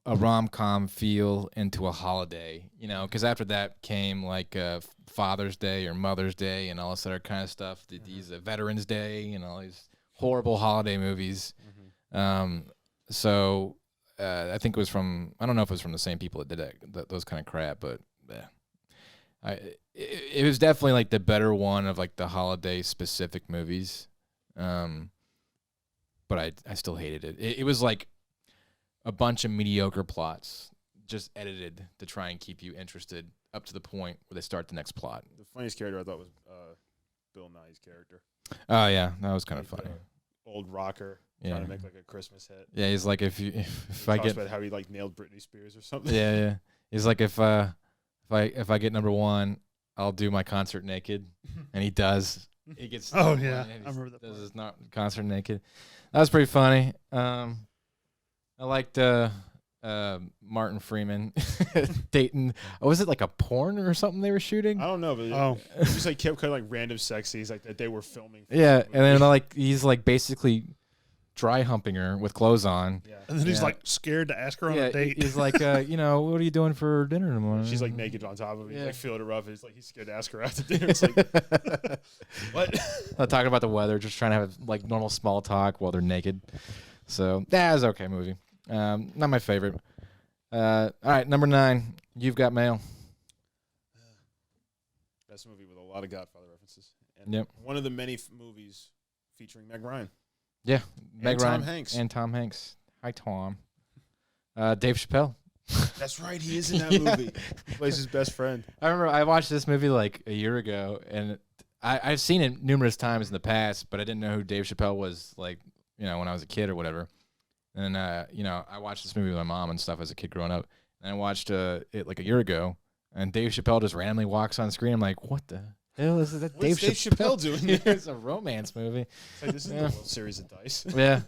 a rom-com feel into a holiday, because after that came like Father's Day or Mother's Day and all this other kind of stuff. These Veterans Day and all these horrible holiday movies. So. I think it was from. I don't know if it was from the same people that did those kind of crap, but it was definitely like the better one of like the holiday specific movies. But I still hated it. It was like a bunch of mediocre plots just edited to try and keep you interested up to the point where they start the next plot. The funniest character I thought was Bill Nye's character. Oh yeah, that was kind of Like funny. the old rocker Yeah. trying to make like a Christmas hit. Yeah, he's like if He I talks get about how he like nailed Britney Spears or something. yeah. He's like if I get number one, I'll do my concert naked, and he does. He gets Oh, number yeah. one, and I remember that does part. his not concert naked. That was pretty funny. I liked Martin Freeman dating. Oh, was it like a porn or something they were shooting? I don't know, but he just like kept kind of like random sex scenes like that they were filming. For Yeah, the and then movie. like he's like basically dry humping her with clothes on. yeah. And then he's Yeah. like scared to ask her on Yeah, a date. he's like, what are you doing for dinner in the morning? She's like naked on top of him. He's Yeah. like feeling her up. He's like he's scared to ask her out to dinner. It's like what? Not talking about the weather, just trying to have like normal small talk while they're naked. So that was okay movie. Not my favorite. All right, number 9. You've Got Mail. That's a movie with a lot of Godfather references. And Yep. one of the many movies featuring Meg Ryan. Yeah, Meg Tom Ryan Hanks. and Tom Hanks. Hi, Tom. Dave Chappelle. That's right. He is in that Yeah. movie. He plays his best friend. I remember I watched this movie like a year ago, and I've seen it numerous times in the past, but I didn't know who Dave Chappelle was, like, when I was a kid or whatever. And I watched this movie with my mom and stuff as a kid growing up, and I watched it like a year ago, and Dave Chappelle just randomly walks on screen. I'm like, what the hell is that? What's Dave Chappelle doing there? It's a romance movie. It's like, this is Yeah. the World Series of Dice. Yeah.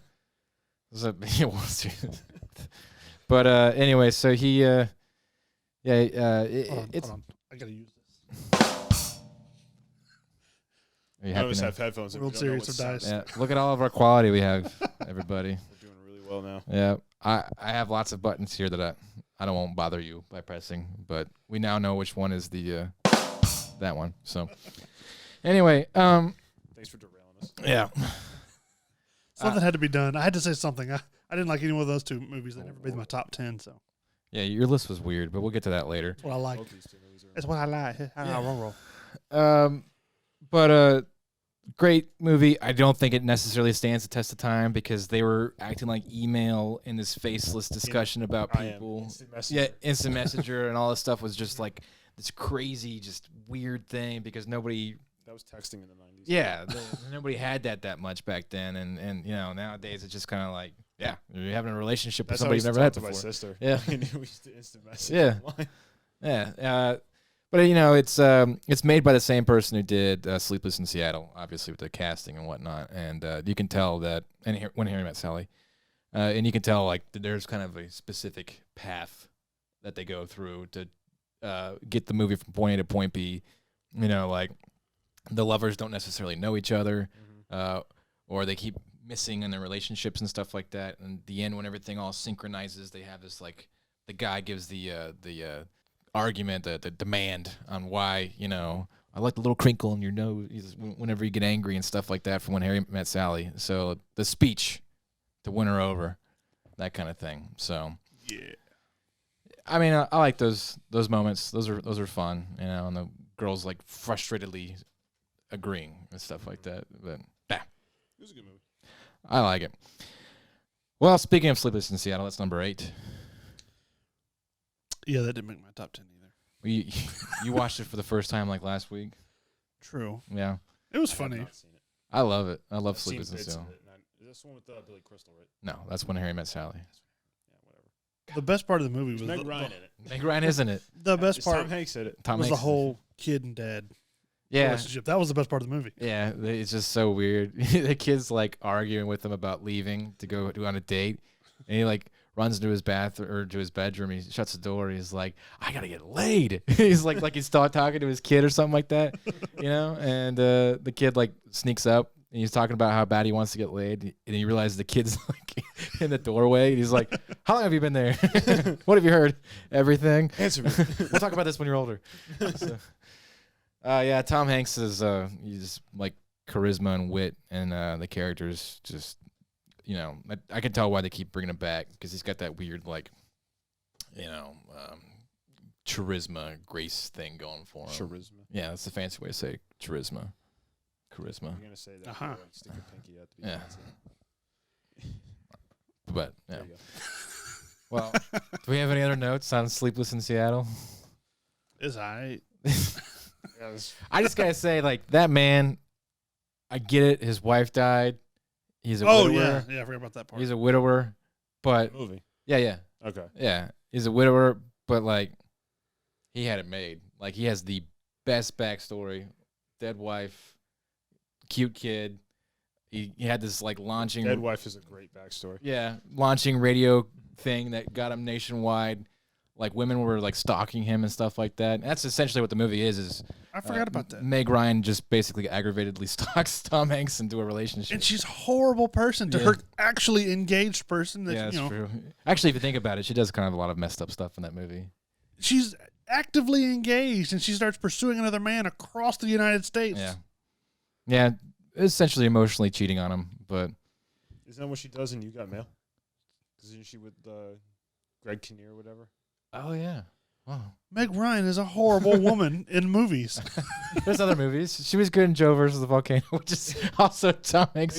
But anyway, so he Hold on, it's. hold on. I gotta use this. Are you I happy always now? have headphones. World Series of Dice. Yeah, look at all of our quality we have, everybody. We're doing really well now. Yeah, I have lots of buttons here that I don't won't bother you by pressing, but we now know which one is the that one. So anyway, Thanks for derailing us. yeah, Something had to be done. I had to say something. I didn't like any one of those two movies. They never made my top 10, so yeah, your list was weird, but we'll get to that later. that's what I like. Both these two movies are That's what I like. Roll. But great movie. I don't think it necessarily stands the test of time because they were acting like email in this faceless discussion about IM, people. Instant Messenger. Yeah, instant messenger and all this stuff was just like this crazy, just weird thing because nobody. That was texting in the 90s. Yeah, nobody had that much back then, and nowadays it's just kind of like, yeah, you're having a relationship That's with how I somebody used you've to never had talk to my before. sister. Yeah. We used to instant message. Yeah. online. Yeah, but it's made by the same person who did Sleepless in Seattle, obviously with the casting and whatnot, and you can tell that. And when Harry Met Sally, and you can tell like that there's kind of a specific path that they go through to get the movie from point A to point B. Like the lovers don't necessarily know each other, or they keep missing in their relationships and stuff like that. And the end, when everything all synchronizes, they have this like the guy gives the argument, the demand on why I like the little crinkle in your nose whenever you get angry and stuff like that from When Harry Met Sally. So the speech to win her over, that kind of thing. So Yeah. I mean, I like those moments. Those are fun, and the girls like frustratedly agreeing and stuff like that. But It was a good movie. I like it. Well, speaking of Sleepless in Seattle, that's number 8. Yeah, that didn't make my top 10 either. You watched it for the first time like last week. True. Yeah, It was I have funny. not seen it. I love it. I love I've seen Sleepless in bits of Seattle. it, and is this the one with Billy Crystal, right? No, that's When Harry Met Sally. Yeah, whatever. The best part of the movie There's was Meg Ryan in it. Meg Ryan, isn't it? the best It's part Tom Hanks in it. Tom was Hanks the whole kid and dad yeah. relationship. That was the best part of the movie. Yeah, it's just so weird. The kid's like arguing with him about leaving to go on a date, and he like runs into his bath or to his bedroom. He shuts the door. He's like, "I gotta get laid." He's like he's talking to his kid or something like that, And the kid like sneaks up and he's talking about how bad he wants to get laid, and he realizes the kid's like in the doorway. And he's like, "How long have you been there? What have you heard? Everything." Answer me. We'll talk about this when you're older. So, yeah, Tom Hanks is he's like charisma and wit, and the characters just, I can tell why they keep bringing him back because he's got that weird like, charisma, grace thing going for him. Charisma. Yeah, that's the fancy way to say charisma. Charisma, You're gonna say that. Uh-huh. Like, stick your pinky out to be Yeah. fancy. but yeah. There you go. Well, do we have any other notes on Sleepless in Seattle? It's all right. I just gotta say, like, that man, I get it. His wife died. He's a widower. Yeah, I forgot about that part. He's a widower, but Movie. yeah. Okay. Yeah, he's a widower, but like, he had it made. Like, he has the best backstory. Dead wife, cute kid. He had this like launching. Dead wife is a great backstory. Yeah, launching radio thing that got him nationwide. Like, women were like stalking him and stuff like that. And that's essentially what the movie is I forgot about that. Meg Ryan just basically aggravatedly stalks Tom Hanks into a relationship. And she's a horrible person to her actually engaged person. That, Yeah, that's true. Actually, if you think about it, she does kind of a lot of messed up stuff in that movie. She's actively engaged, and she starts pursuing another man across the United States. Yeah, essentially emotionally cheating on him. But isn't that what she does in You Got Mail? Isn't she with Greg Kinnear or whatever? Oh yeah. Wow. Meg Ryan is a horrible woman in movies. There's other movies. She was good in Joe versus the Volcano, which is also Tom Hanks.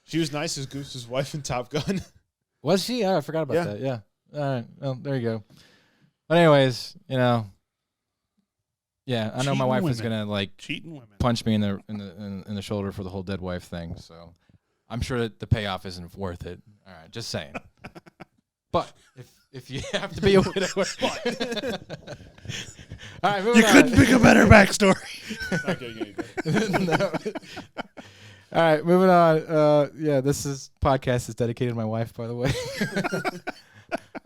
She was nice as Goose's wife in Top Gun. Was she? Oh, I forgot about that. Yeah. All right. Well, there you go. But anyways, yeah, I know my wife is gonna like cheating women, punch me in the shoulder for the whole dead wife thing. So I'm sure that the payoff isn't worth it. All right, just saying. But if you have to be a widower, all right, moving on. You couldn't pick a better backstory. Not getting anything. No. All right, moving on. This podcast is dedicated to my wife, by the way.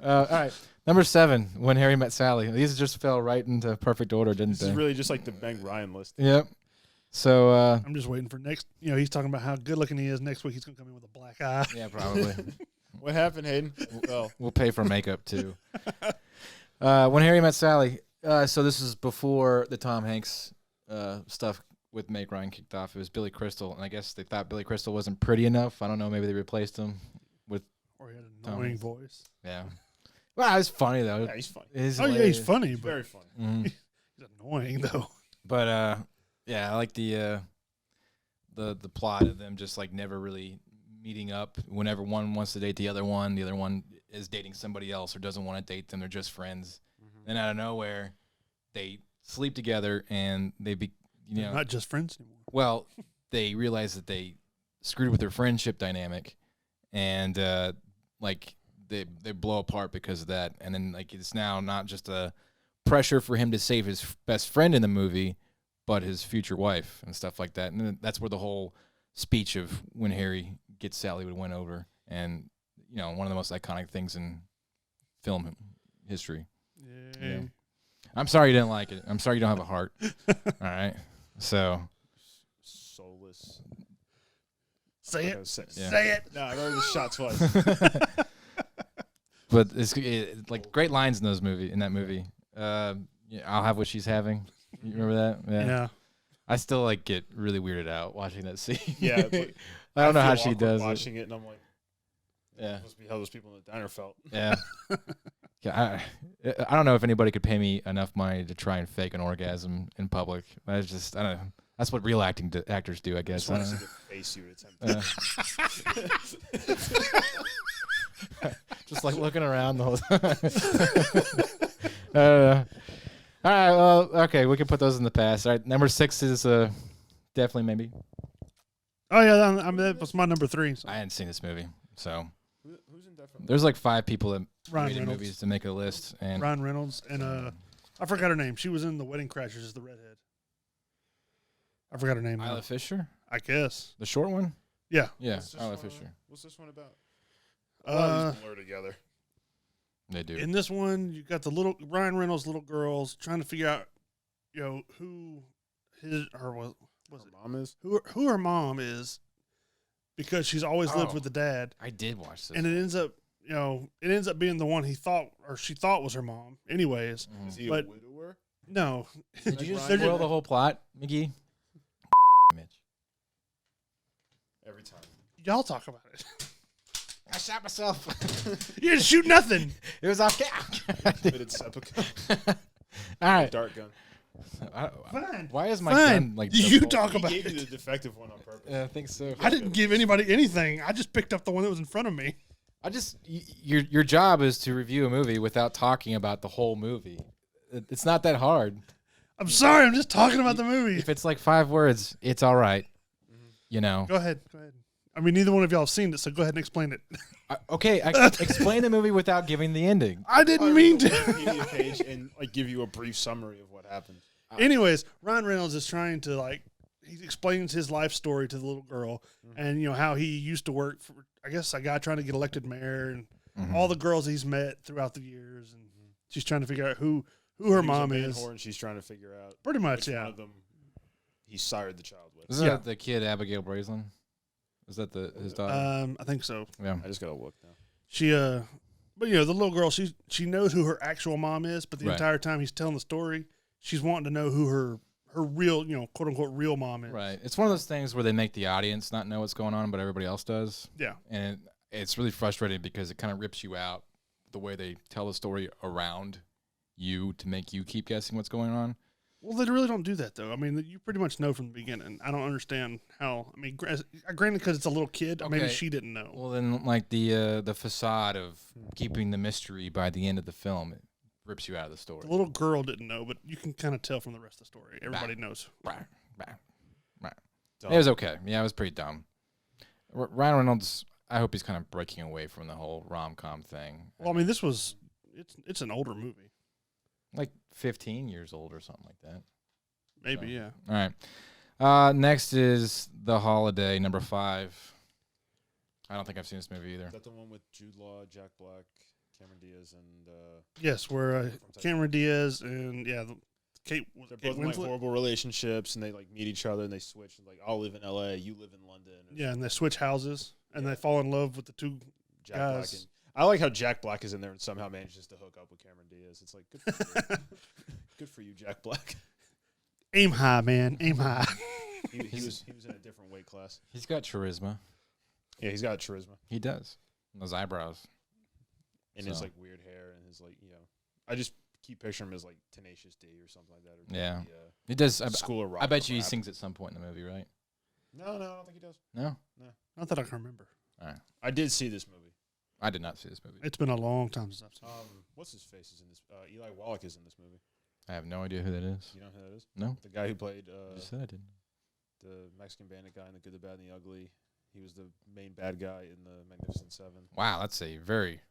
All right, number 7, When Harry Met Sally. These just fell right into perfect order, didn't they? This is really just like the Meg Ryan list. Yep. So I'm just waiting for next. He's talking about how good looking he is. Next week he's gonna come in with a black eye. yeah, probably. What happened, Hayden? Well, We'll pay for makeup too. When Harry Met Sally. So this is before the Tom Hanks stuff with Meg Ryan kicked off. It was Billy Crystal, and I guess they thought Billy Crystal wasn't pretty enough. I don't know. Maybe they replaced him with. Or he had an annoying voice. Yeah. Well, it's funny though. yeah, he's funny. He's He's funny, He's but very funny. Mhm. he's annoying though. But I like the plot of them just like never really meeting up. Whenever one wants to date the other one is dating somebody else or doesn't want to date them. They're just friends. Mm-hmm. And out of nowhere, they sleep together and they They're not just friends anymore. well, they realize that they screwed with their friendship dynamic, and like they blow apart because of that. And then like it's now not just a pressure for him to save his best friend in the movie, but his future wife and stuff like that. And then that's where the whole speech of When Harry Gets Sally would win over, and one of the most iconic things in film history. Yeah. I'm sorry you didn't like it. I'm sorry you don't have a heart. All right. So Soulless. Say it. Yeah. Say it. No, I already shot twice. But it's like great lines in that movie. I'll have what she's having. You remember that? Yeah. I still like get really weirded out watching that scene. Yeah, but I don't know how feel she awkward does watching it, and I'm like, Yeah. must be how those people in the diner felt. Yeah. Yeah, I don't know if anybody could pay me enough money to try and fake an orgasm in public. I don't know. That's what real actors do, I guess. I just want to see the face you would attempt. Just like looking around the whole time. All right, well, okay, we can put those in the past. All right, number 6 is definitely maybe. Oh yeah, that was my number 3. So. I hadn't seen this movie, so Who's in definitely? there's like 5 people that Ryan rated Reynolds. movies to make a list, and Ryan Reynolds and I forgot her name. She was in The Wedding Crashers as the redhead. I forgot her name. Isla Fisher, I guess. the short one. Yeah. Yeah, What's this Isla one, Fisher. What's this one about? A lot of these blur together. They do. In this one, you got the little Ryan Reynolds little girls trying to figure out, who his or was Her it mom is? who her mom is, because she's always lived Oh. with the dad, I did watch this. and it ends up being the one she thought was her mom. Anyways, Mhm. Is he But- a widower? no, Did you just Ryan spoil Reynolds? the whole plot, Mickey? Mitch. Every time. y'all talk about it. I shot myself. You didn't shoot nothing. It was off camera. Committed seppuku. All right. Dart gun. Fine. Why is my Fine. gun like You default? talk He about gave you it. the defective one on purpose. Yeah, I think so. I didn't give anybody anything. I just picked up the one that was in front of me. Your job is to review a movie without talking about the whole movie. It's not that hard. I'm sorry. I'm just talking about the movie. If it's like 5 words, it's all right. You know. Go ahead. I mean, neither one of y'all have seen it, so go ahead and explain it. Explain the movie without giving the ending. I didn't mean to. Wikipedia page and like give you a brief summary of what happened. Anyways, Ryan Reynolds is trying to he explains his life story to the little girl, and how he used to work for, I guess, a guy trying to get elected mayor, and all the girls he's met throughout the years, and she's trying to figure out who her mom is. And she's trying to figure out pretty much, which one of them he sired the child with. Isn't that the kid Abigail Breslin? Is that his daughter? I think so. Yeah. I just gotta look now. She but the little girl, she knows who her actual mom is, but the entire time he's telling the story, she's wanting to know who her real, quote unquote real mom is. Right. It's one of those things where they make the audience not know what's going on, but everybody else does. Yeah. And it's really frustrating because it kind of rips you out the way they tell the story around you to make you keep guessing what's going on. Well, they really don't do that, though. I mean, you pretty much know from the beginning. I don't understand how. I mean, granted, because it's a little kid, maybe she didn't know. Well, then, like the facade of keeping the mystery by the end of the film, it rips you out of the story. The little girl didn't know, but you can kind of tell from the rest of the story. Everybody knows. Right. It was okay. Yeah, it was pretty dumb. Ryan Reynolds, I hope he's kind of breaking away from the whole rom-com thing. Well, I mean, it's an older movie. Like 15 years old or something like that. Maybe, yeah. All right. Next is The Holiday, number 5. I don't think I've seen this movie either. Is that the one with Jude Law, Jack Black, Cameron Diaz, and yes, where Cameron Diaz and Kate both in like horrible relationships, and they like meet each other and they switch. And, like, I'll live in L.A., you live in London. Yeah, and they switch houses and they fall in love with the two Jack guys. Black. I like how Jack Black is in there and somehow manages to hook up with Cameron Diaz. It's like, good for you. Good for you, Jack Black. Aim high, man. Aim high. He was in a different weight class. He's got charisma. Yeah, he's got charisma. He does. And those eyebrows. And his like weird hair and his like, I just keep picturing him as like Tenacious D or something like that. Or yeah. He does. School of Rock. I bet you he sings at some point in the movie, right? No, I don't think he does. No? Not that I can remember. All right. I did see this movie. I did not see this movie. It's been a long time since I've seen it. What's his face is in this? Eli Wallach is in this movie. I have no idea who that is. You know who that is? No. The guy who played You said I didn't. the Mexican bandit guy in The Good, the Bad, and the Ugly. He was the main bad guy in the Magnificent Seven. Wow, that's a very...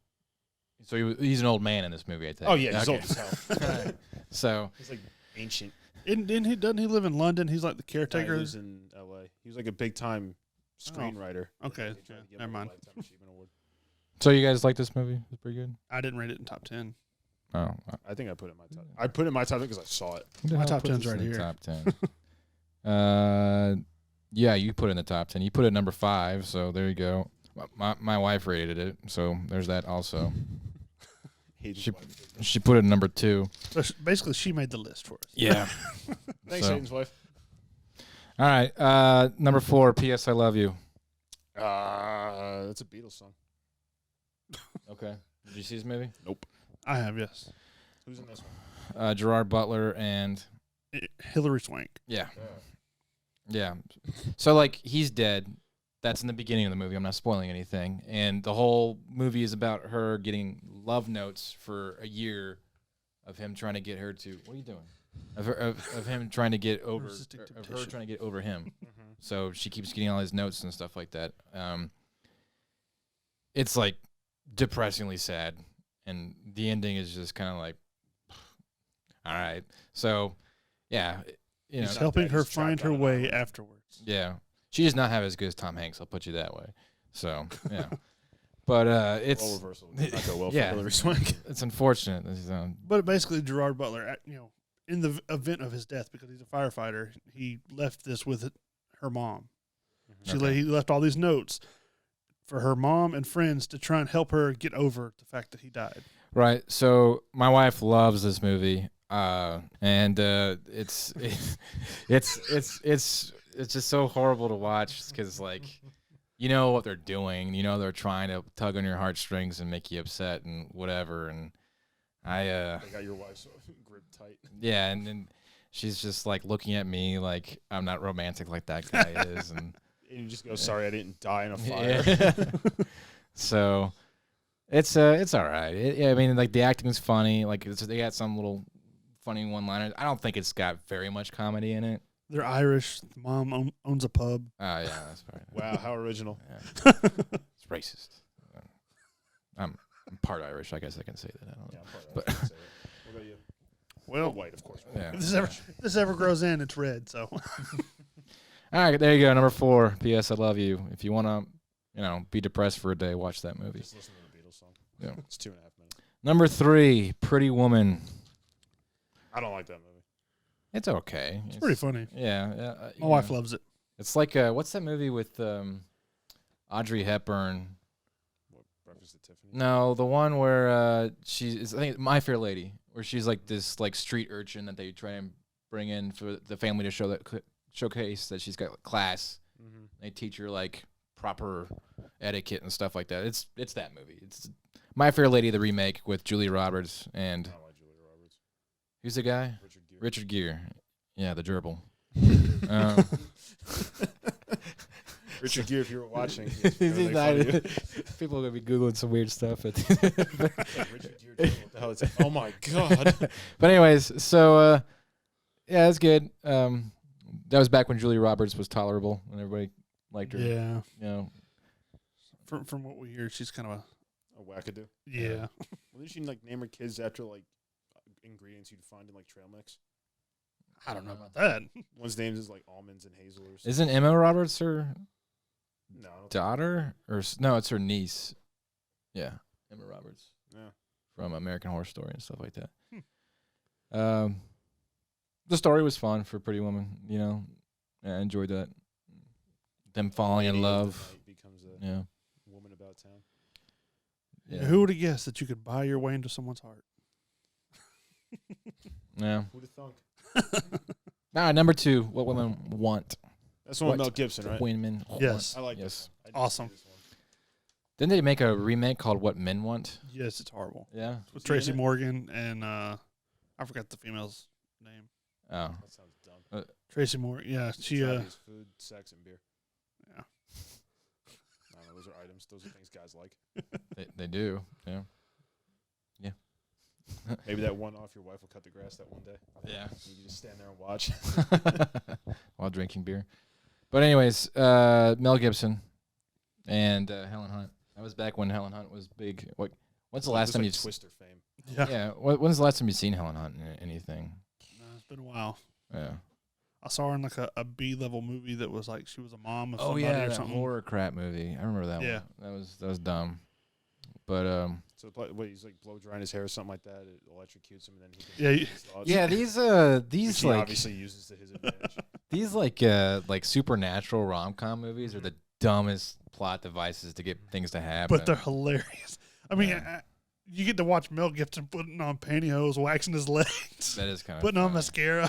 So he's an old man in this movie, I think. Oh, yeah, he's old as hell. So... He's like ancient. Doesn't he live in London? He's like the caretaker. He lives in L.A. He was like a big-time screenwriter. Okay, They tried to give never him a mind. Lifetime Achievement Award. So you guys like this movie? It's pretty good? I didn't rate it in top 10. Oh. I think I put it in my top. I put it in my top because I saw it. My top 10's right here. Top 10. Yeah, you put it in the top 10. You put it at number 5, so there you go. My wife rated it, so there's that also. She put it in number 2. So basically, she made the list for us. Yeah. Thanks, Hayden's wife. All right. Number 4, P.S. I Love You. That's a Beatles song. Okay. Did you see this movie? Nope. I have, yes. Who's in this one? Gerard Butler and... Hilary Swank. Yeah. Yeah. So, like, he's dead. That's in the beginning of the movie. I'm not spoiling anything. And the whole movie is about her getting love notes for a year of him trying to get her to... What are you doing? Of him trying to get over... Of her trying to get over him. So she keeps getting all his notes and stuff like that. It's, like, depressingly sad. And the ending is just kind of like... All right. So, yeah. He's helping her find her way afterwards. Yeah. She does not have as good as Tom Hanks, I'll put you that way. So, yeah. But it's... Role reversal did not go well for yeah, Hilary Swank. It's unfortunate. But basically, Gerard Butler, in the event of his death, because he's a firefighter, he left this with her mom. He left all these notes for her mom and friends to try and help her get over the fact that he died. Right. So my wife loves this movie, and it's just so horrible to watch because, like, you know what they're doing. You know they're trying to tug on your heartstrings and make you upset and whatever. And They got your wife so gripped tight. Yeah, and then she's just like looking at me like I'm not romantic like that guy is, and you just go, "Sorry, I didn't die in a fire." Yeah. So, It's all right. Yeah, I mean, like the acting's funny. Like they got some little funny one-liners. I don't think it's got very much comedy in it. They're Irish. The mom owns a pub. Oh yeah, that's right. Wow, how original. Yeah. It's racist. I'm part Irish. I guess I can say that. I don't know. Yeah, I'm part But- of that. What about you? Well, White, of course. Yeah. if this ever grows in, it's red. So All right, there you go. Number 4. P.S. I love you. If you want to, be depressed for a day, watch that movie. Just listen to the Beatles song. Yeah. It's 2.5 minutes. Number 3, Pretty Woman. I don't like that movie. It's okay. it's pretty funny. Yeah. My wife loves it. It's like what's that movie with Audrey Hepburn? What, Breakfast at Tiffany's? No, the one where she's I think My Fair Lady, where she's like this like street urchin that they try and bring in for the family to showcase that she's got class. Mm-hmm. They teach her like proper etiquette and stuff like that. It's that movie. It's My Fair Lady, the remake with Julia Roberts and I don't like Julia Roberts. who's the guy? Richard Gere. Richard Gere. Yeah, the gerbil. Richard Gere, if you were watching. People are gonna be googling some weird stuff. Richard Gere, what the hell is that? Oh my god. But anyways, so yeah, it's good. That was back when Julia Roberts was tolerable and everybody liked her. Yeah. You know. From what we hear, she's kind of A wackadoo. yeah. Well, didn't she like name her kids after like ingredients you'd find in like trail mix? I don't know about that. One's name is like almonds and hazel or something. Isn't Emma Roberts her No, I don't think- daughter? No, it's her niece. Yeah, Emma Roberts yeah. from American Horror Story and stuff like that. The story was fun for Pretty Woman. I enjoyed that. Them falling in Lady of the love. Night becomes a Yeah. woman about town. Yeah. Who would have guessed that you could buy your way into someone's heart? Yeah. Who'd have thunk? All right, number 2. What women want. That's the one with What Mel Gibson, right? Women Yes. I like Yes. this one. I did Awesome. see this one. Didn't they make a remake called What Men Want? Yes, it's horrible. Yeah. With Is he in Tracy it? Morgan and I forgot the female's name. Oh. That sounds dumb. Tracy Morgan. Yeah, she. Chinese food, sex, and beer. Yeah. I don't know. Those are items. Those are things guys like. They do. Yeah. Maybe that one off your wife will cut the grass that one day. Yeah. You can just stand there and watch. While drinking beer. But anyways, Mel Gibson and Helen Hunt. That was back when Helen Hunt was big. When's the last time like you Twister fame? Yeah. Yeah, when's the last time you've seen Helen Hunt in anything? No, it's been a while. Yeah. I saw her in like a B-level movie that was like she was a mom of Oh somebody yeah, or that something. horror crap movie. I remember that Yeah. one. That was dumb. But So wait, he's like blow drying his hair or something like that. It electrocutes him, and then he can Yeah, his thoughts, yeah, which these he like obviously uses to his advantage. these like supernatural rom-com movies are the dumbest plot devices to get things to happen. but they're hilarious. I mean, Yeah. you get to watch Mel Gibson putting on pantyhose, waxing his legs, that is kind of putting on mascara.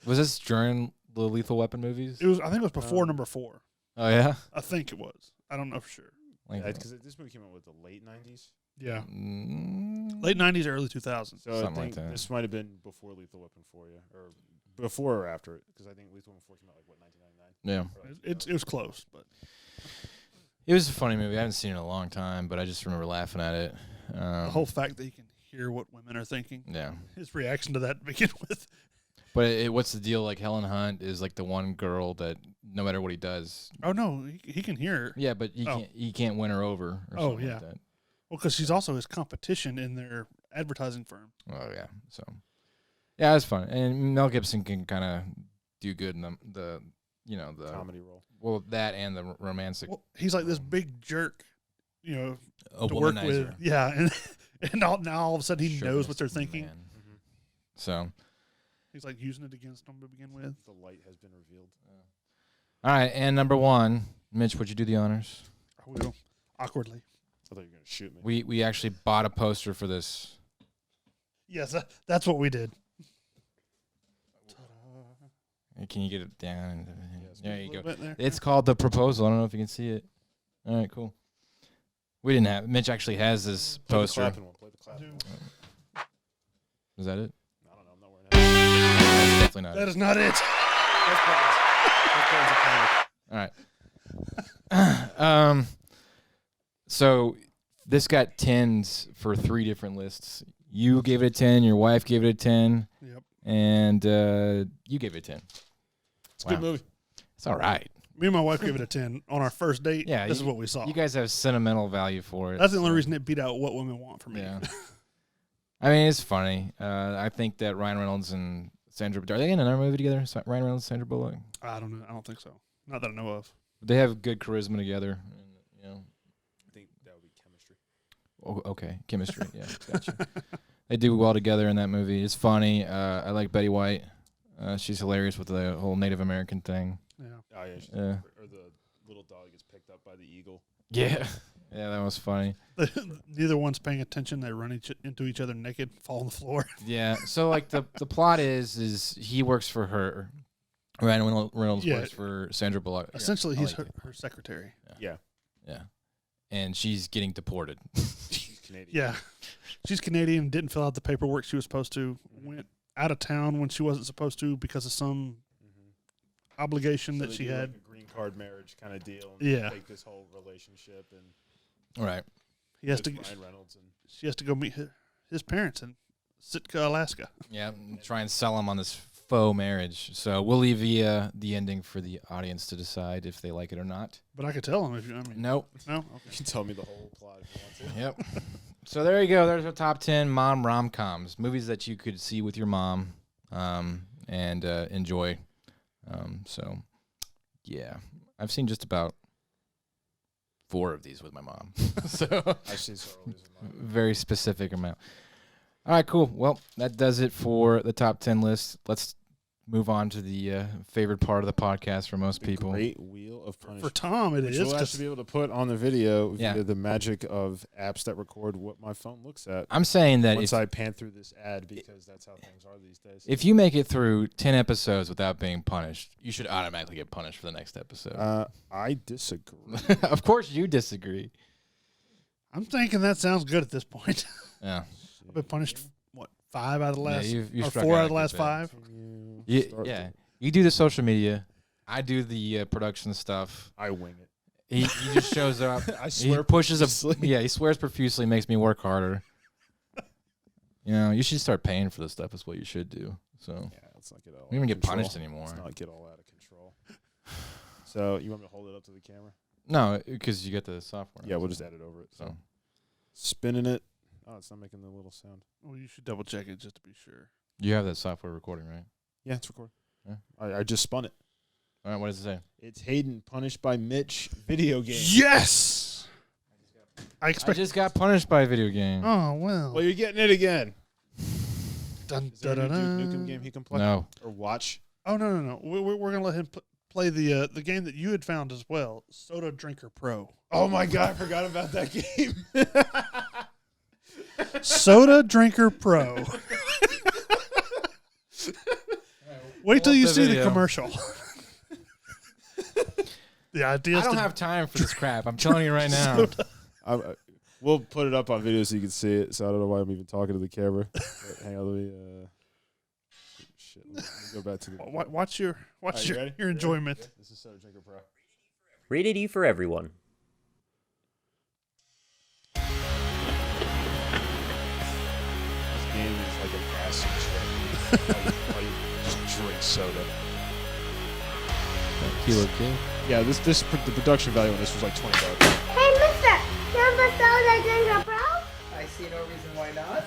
Was this during the Lethal Weapon movies? It was. I think it was before number 4. Oh yeah. I think it was. I don't know for sure. Like, Because this movie came out with the late '90s. Yeah, mm, late '90s, early 2000s. So I Something like think that. this might have been before Lethal Weapon 4, yeah, or before or after it. Because I think Lethal Weapon 4 came out like 1999. yeah. It was close, but It was a funny movie. I haven't seen it in a long time, but I just remember laughing at it. the whole fact that he can hear what women are thinking, Yeah. his reaction to that to begin with. But what's the deal? Like Helen Hunt is like the one girl that no matter what he does. Oh no, he can hear her. Yeah, but he can't win her over. Or Oh, something yeah. Like that. Well, because she's also his competition in their advertising firm. Oh yeah. So yeah, it's fun. And Mel Gibson can kind of do good in the Comedy role. well that and the romantic. Well, he's like this big jerk, A to work with. womanizer. Yeah, and now all of a sudden he knows what they're Chauvinist thinking. man. So He's like using it against them to begin with. The light has been revealed. all right, and number 1, Mitch, would you do the honors? I will awkwardly. I thought you were gonna shoot me. We actually bought a poster for this. Yes, that's what we did. Can you get it down? There you go. There. It's called The Proposal. I don't know if you can see it. All right, cool. We didn't have. Mitch actually has this Play the poster. clapping one. Play the clapping one. Is that it? I don't know. I'm not wearing that. That's definitely not. That It. is not it. That's All right. So this got 10s for 3 different lists. You gave it a 10. Your wife gave it a 10. Yep. And you gave it a 10. It's a good movie. It's all right. Me and my wife gave it a 10 on our first date. Yeah, this is what we saw. You guys have sentimental value for it. That's the only reason it beat out What Women Want from me. Yeah. I mean, it's funny. I think that Ryan Reynolds and Sandra, are they in another movie together? Ryan Reynolds, Sandra Bullock. I don't know. I don't think so. Not that I know of. They have good charisma together. And, you know. I think that would be chemistry. Oh, okay, chemistry. Yeah, gotcha. They do well together in that movie. It's funny. I like Betty White. She's hilarious with the whole Native American thing. Yeah. Oh yeah. Yeah. Or the little dog gets picked up by the eagle. Yeah. Yeah, that was funny. Neither one's paying attention. They run into each other naked, fall on the floor. Yeah. So like the plot is he works for her. Ryan Reynolds works for Sandra Bullock. Essentially, Yeah, he's her secretary. Yeah. Yeah. And she's getting deported. She's Canadian. Yeah. She's Canadian, didn't fill out the paperwork she was supposed to, went out of town when she wasn't supposed to because of some obligation So that they she do, had. like a green card marriage kind of deal. And Yeah. Take this whole relationship and Right. He has with to. Ryan Reynolds and She has to go meet his parents in Sitka, Alaska. Yeah. And try and sell him on this faux marriage. So we'll leave the ending for the audience to decide if they like it or not. But I could tell him if you. I mean, Nope. no. you Okay. can tell me the whole plot if you want to. Yep. So there you go. There's our top 10 mom rom-coms, movies that you could see with your mom and enjoy. So, yeah, I've seen just about 4 of these with my mom. So I've seen several of these in my very specific amount. All right, cool. Well, that does it for the top 10 list. Let's move on to the favorite part of the podcast for most people. Great Wheel of Punishment. For Tom, it Which is. we'll 'Cause actually be able to put on the video Yeah. via the magic of apps that record what my phone looks at. I'm saying that Once I pan through this ad, because that's how things are these days. if you make it through 10 episodes without being punished, you should automatically get punished for the next episode. I disagree. Of course you disagree. I'm thinking that sounds good at this point. Yeah. I've been punished, what, 5 out of the last, you've or struck 4 out out of a the good last bit. 5. Yeah. You do the social media. I do the production stuff. I wing it. He just shows up. I swear He pushes profusely. he swears profusely, makes me work harder. You know, you should start paying for this stuff. Is what you should do. So Yeah, let's not get all. we don't even get control. punished anymore. Let's not get all out of control. So you want me to hold it up to the camera? No, because you get the software. Yeah, we'll just add it over it. So Spinning it. Oh, it's not making the little sound. Well, you should double check it just to be sure. you have that software recording, right? Yeah, it's recording. Yeah. I just spun it. All right. What does it say? It's Hayden punished by Mitch video game. Yes! I I expect. just got punished by a video game. Oh, well. Well, you're getting it again. Dun, Is there a new dun, Duke dun. Nukem game he can play No. or watch? Oh, no. We're going to let him play the game that you had found as well, Soda Drinker Pro. Oh my god, I forgot about that game. Soda Drinker Pro. Wait till Pull you up the see the video. commercial. The idea I is don't to have time for this crap. I'm telling you right now. We'll put it up on video so you can see it. So I don't know why I'm even talking to the camera. But hang on, let me. Shit, let me go back to the. watch your Alright, you ready? your enjoyment. This is Soda Drinker Pro. Rated E for everyone. This game is like an acid trip. while you just drink soda. Kilo King. Yeah, the production value on this was like $20. Hey, mister, you have a soda drinker, bro? I see no reason why not.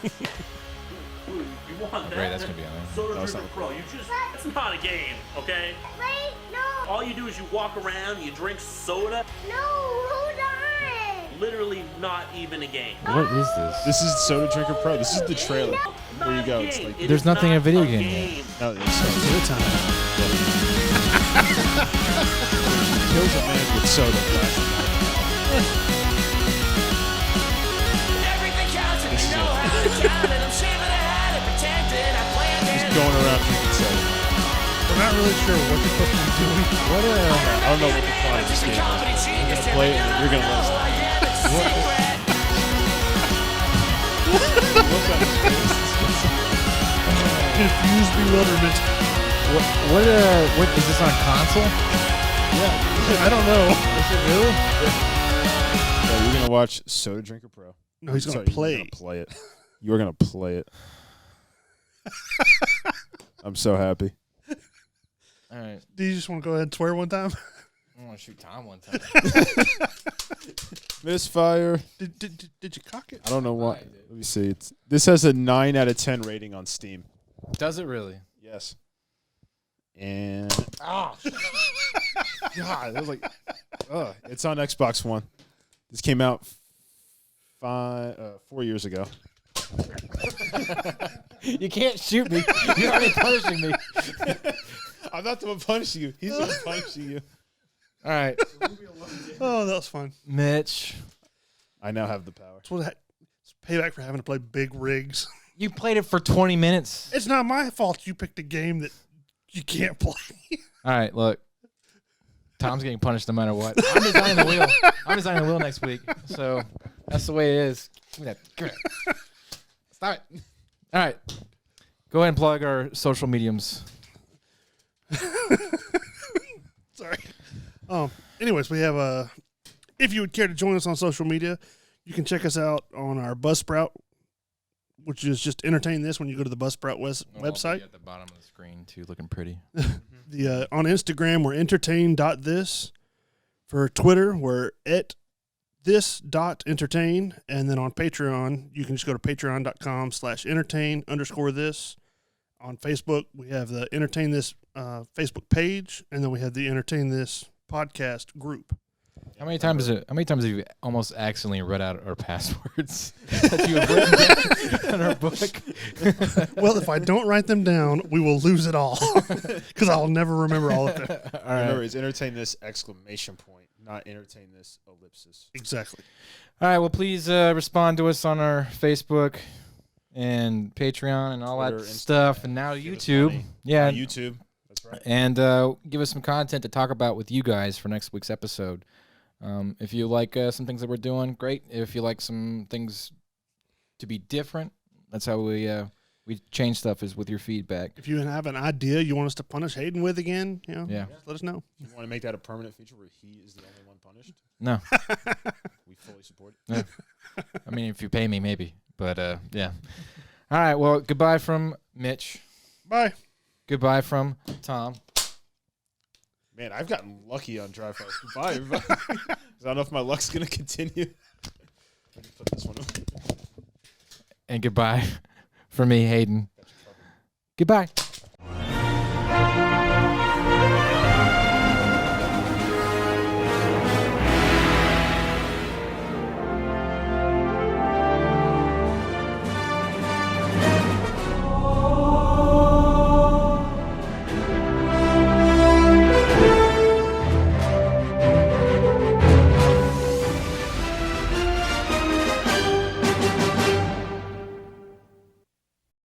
You want that? Great, that's gonna be on there. Soda No, it's Drinker not. Pro. You just, it's not a game, okay? Wait, no, All you do is you walk around, you drink soda. no, hold on. Literally not even a game. What is this? This is Soda Drinker Pro. This is the trailer. Not Where you a go. game. It's like It There's is nothing not a video a game game. no, it's soda. Good time. Kills a man with soda. Everything counts if you know how to count it. I'm shaving ahead and pretending I planned it. Just going around drinking soda. We're not really sure what you're supposed to be doing. What a I don't know what the plot of this game is. We're gonna play it and then you're gonna let us know. Look on his face. Confused bewilderment. what is this on console? I don't know. Is it really? Yeah, You're gonna watch Soda Drinker Pro. No, he's going Sorry, to play. You're gonna play it. You're gonna play it. I'm so happy. All right. Do you just want to go ahead and swear one time? I want to shoot Tom one time. Misfire. Did you cock it? I don't know why. I did. Let me see. This has a 9 out of 10 rating on Steam. Does it really? Yes. And God, that was like, it's on Xbox One. This came out 4 years ago. You can't shoot me. You're already punishing me. I'm not the one punishing you. He's the one punishing you. All right. Oh, that was fun. Mitch, I now have the power. It's payback for having to play big rigs. you played it for 20 minutes. It's not my fault you picked a game that you can't play. All right, look. Tom's getting punished no matter what. I'm designing the wheel. I'm designing the wheel next week. So that's the way it is. Give me that. Give me that. Stop it. All right. Go ahead and plug our social mediums. Sorry. Anyways, we have if you would care to join us on social media, you can check us out on our Buzzsprout, which is just entertain this when you go to the Buzzsprout website. At the bottom of the screen, too, looking pretty. On Instagram, we're entertain.this. For Twitter, we're at this.entertain. And then on Patreon, you can just go to patreon.com/entertain_this. On Facebook, we have the Entertain This Facebook page, and then we have the Entertain This podcast group. How many times have you almost accidentally read out our passwords that you have written down in our book? Well, if I don't write them down, we will lose it all because I'll never remember all of them. All right. Remember, it's entertain this ! Not entertain this ellipsis. Exactly. All right. Well, please respond to us on our Facebook and Patreon and all Twitter, that stuff, and now Give us YouTube. money. Yeah, YouTube. That's right. and give us some content to talk about with you guys for next week's episode. If you like some things that we're doing, great. If you like some things to be different, that's how we change stuff, is with your feedback. If you have an idea you want us to punish Hayden with again, Yeah. let us know. You want to make that a permanent feature where he is the only one punished? No. We fully support it. I mean, if you pay me, maybe. But, yeah. All right. Well, goodbye from Mitch. Bye. Goodbye from Tom. Man, I've gotten lucky on Dry Fires. Goodbye, everybody. 'Cause I don't know if my luck's going to continue. I just put this one up. And goodbye for me, Hayden. Goodbye.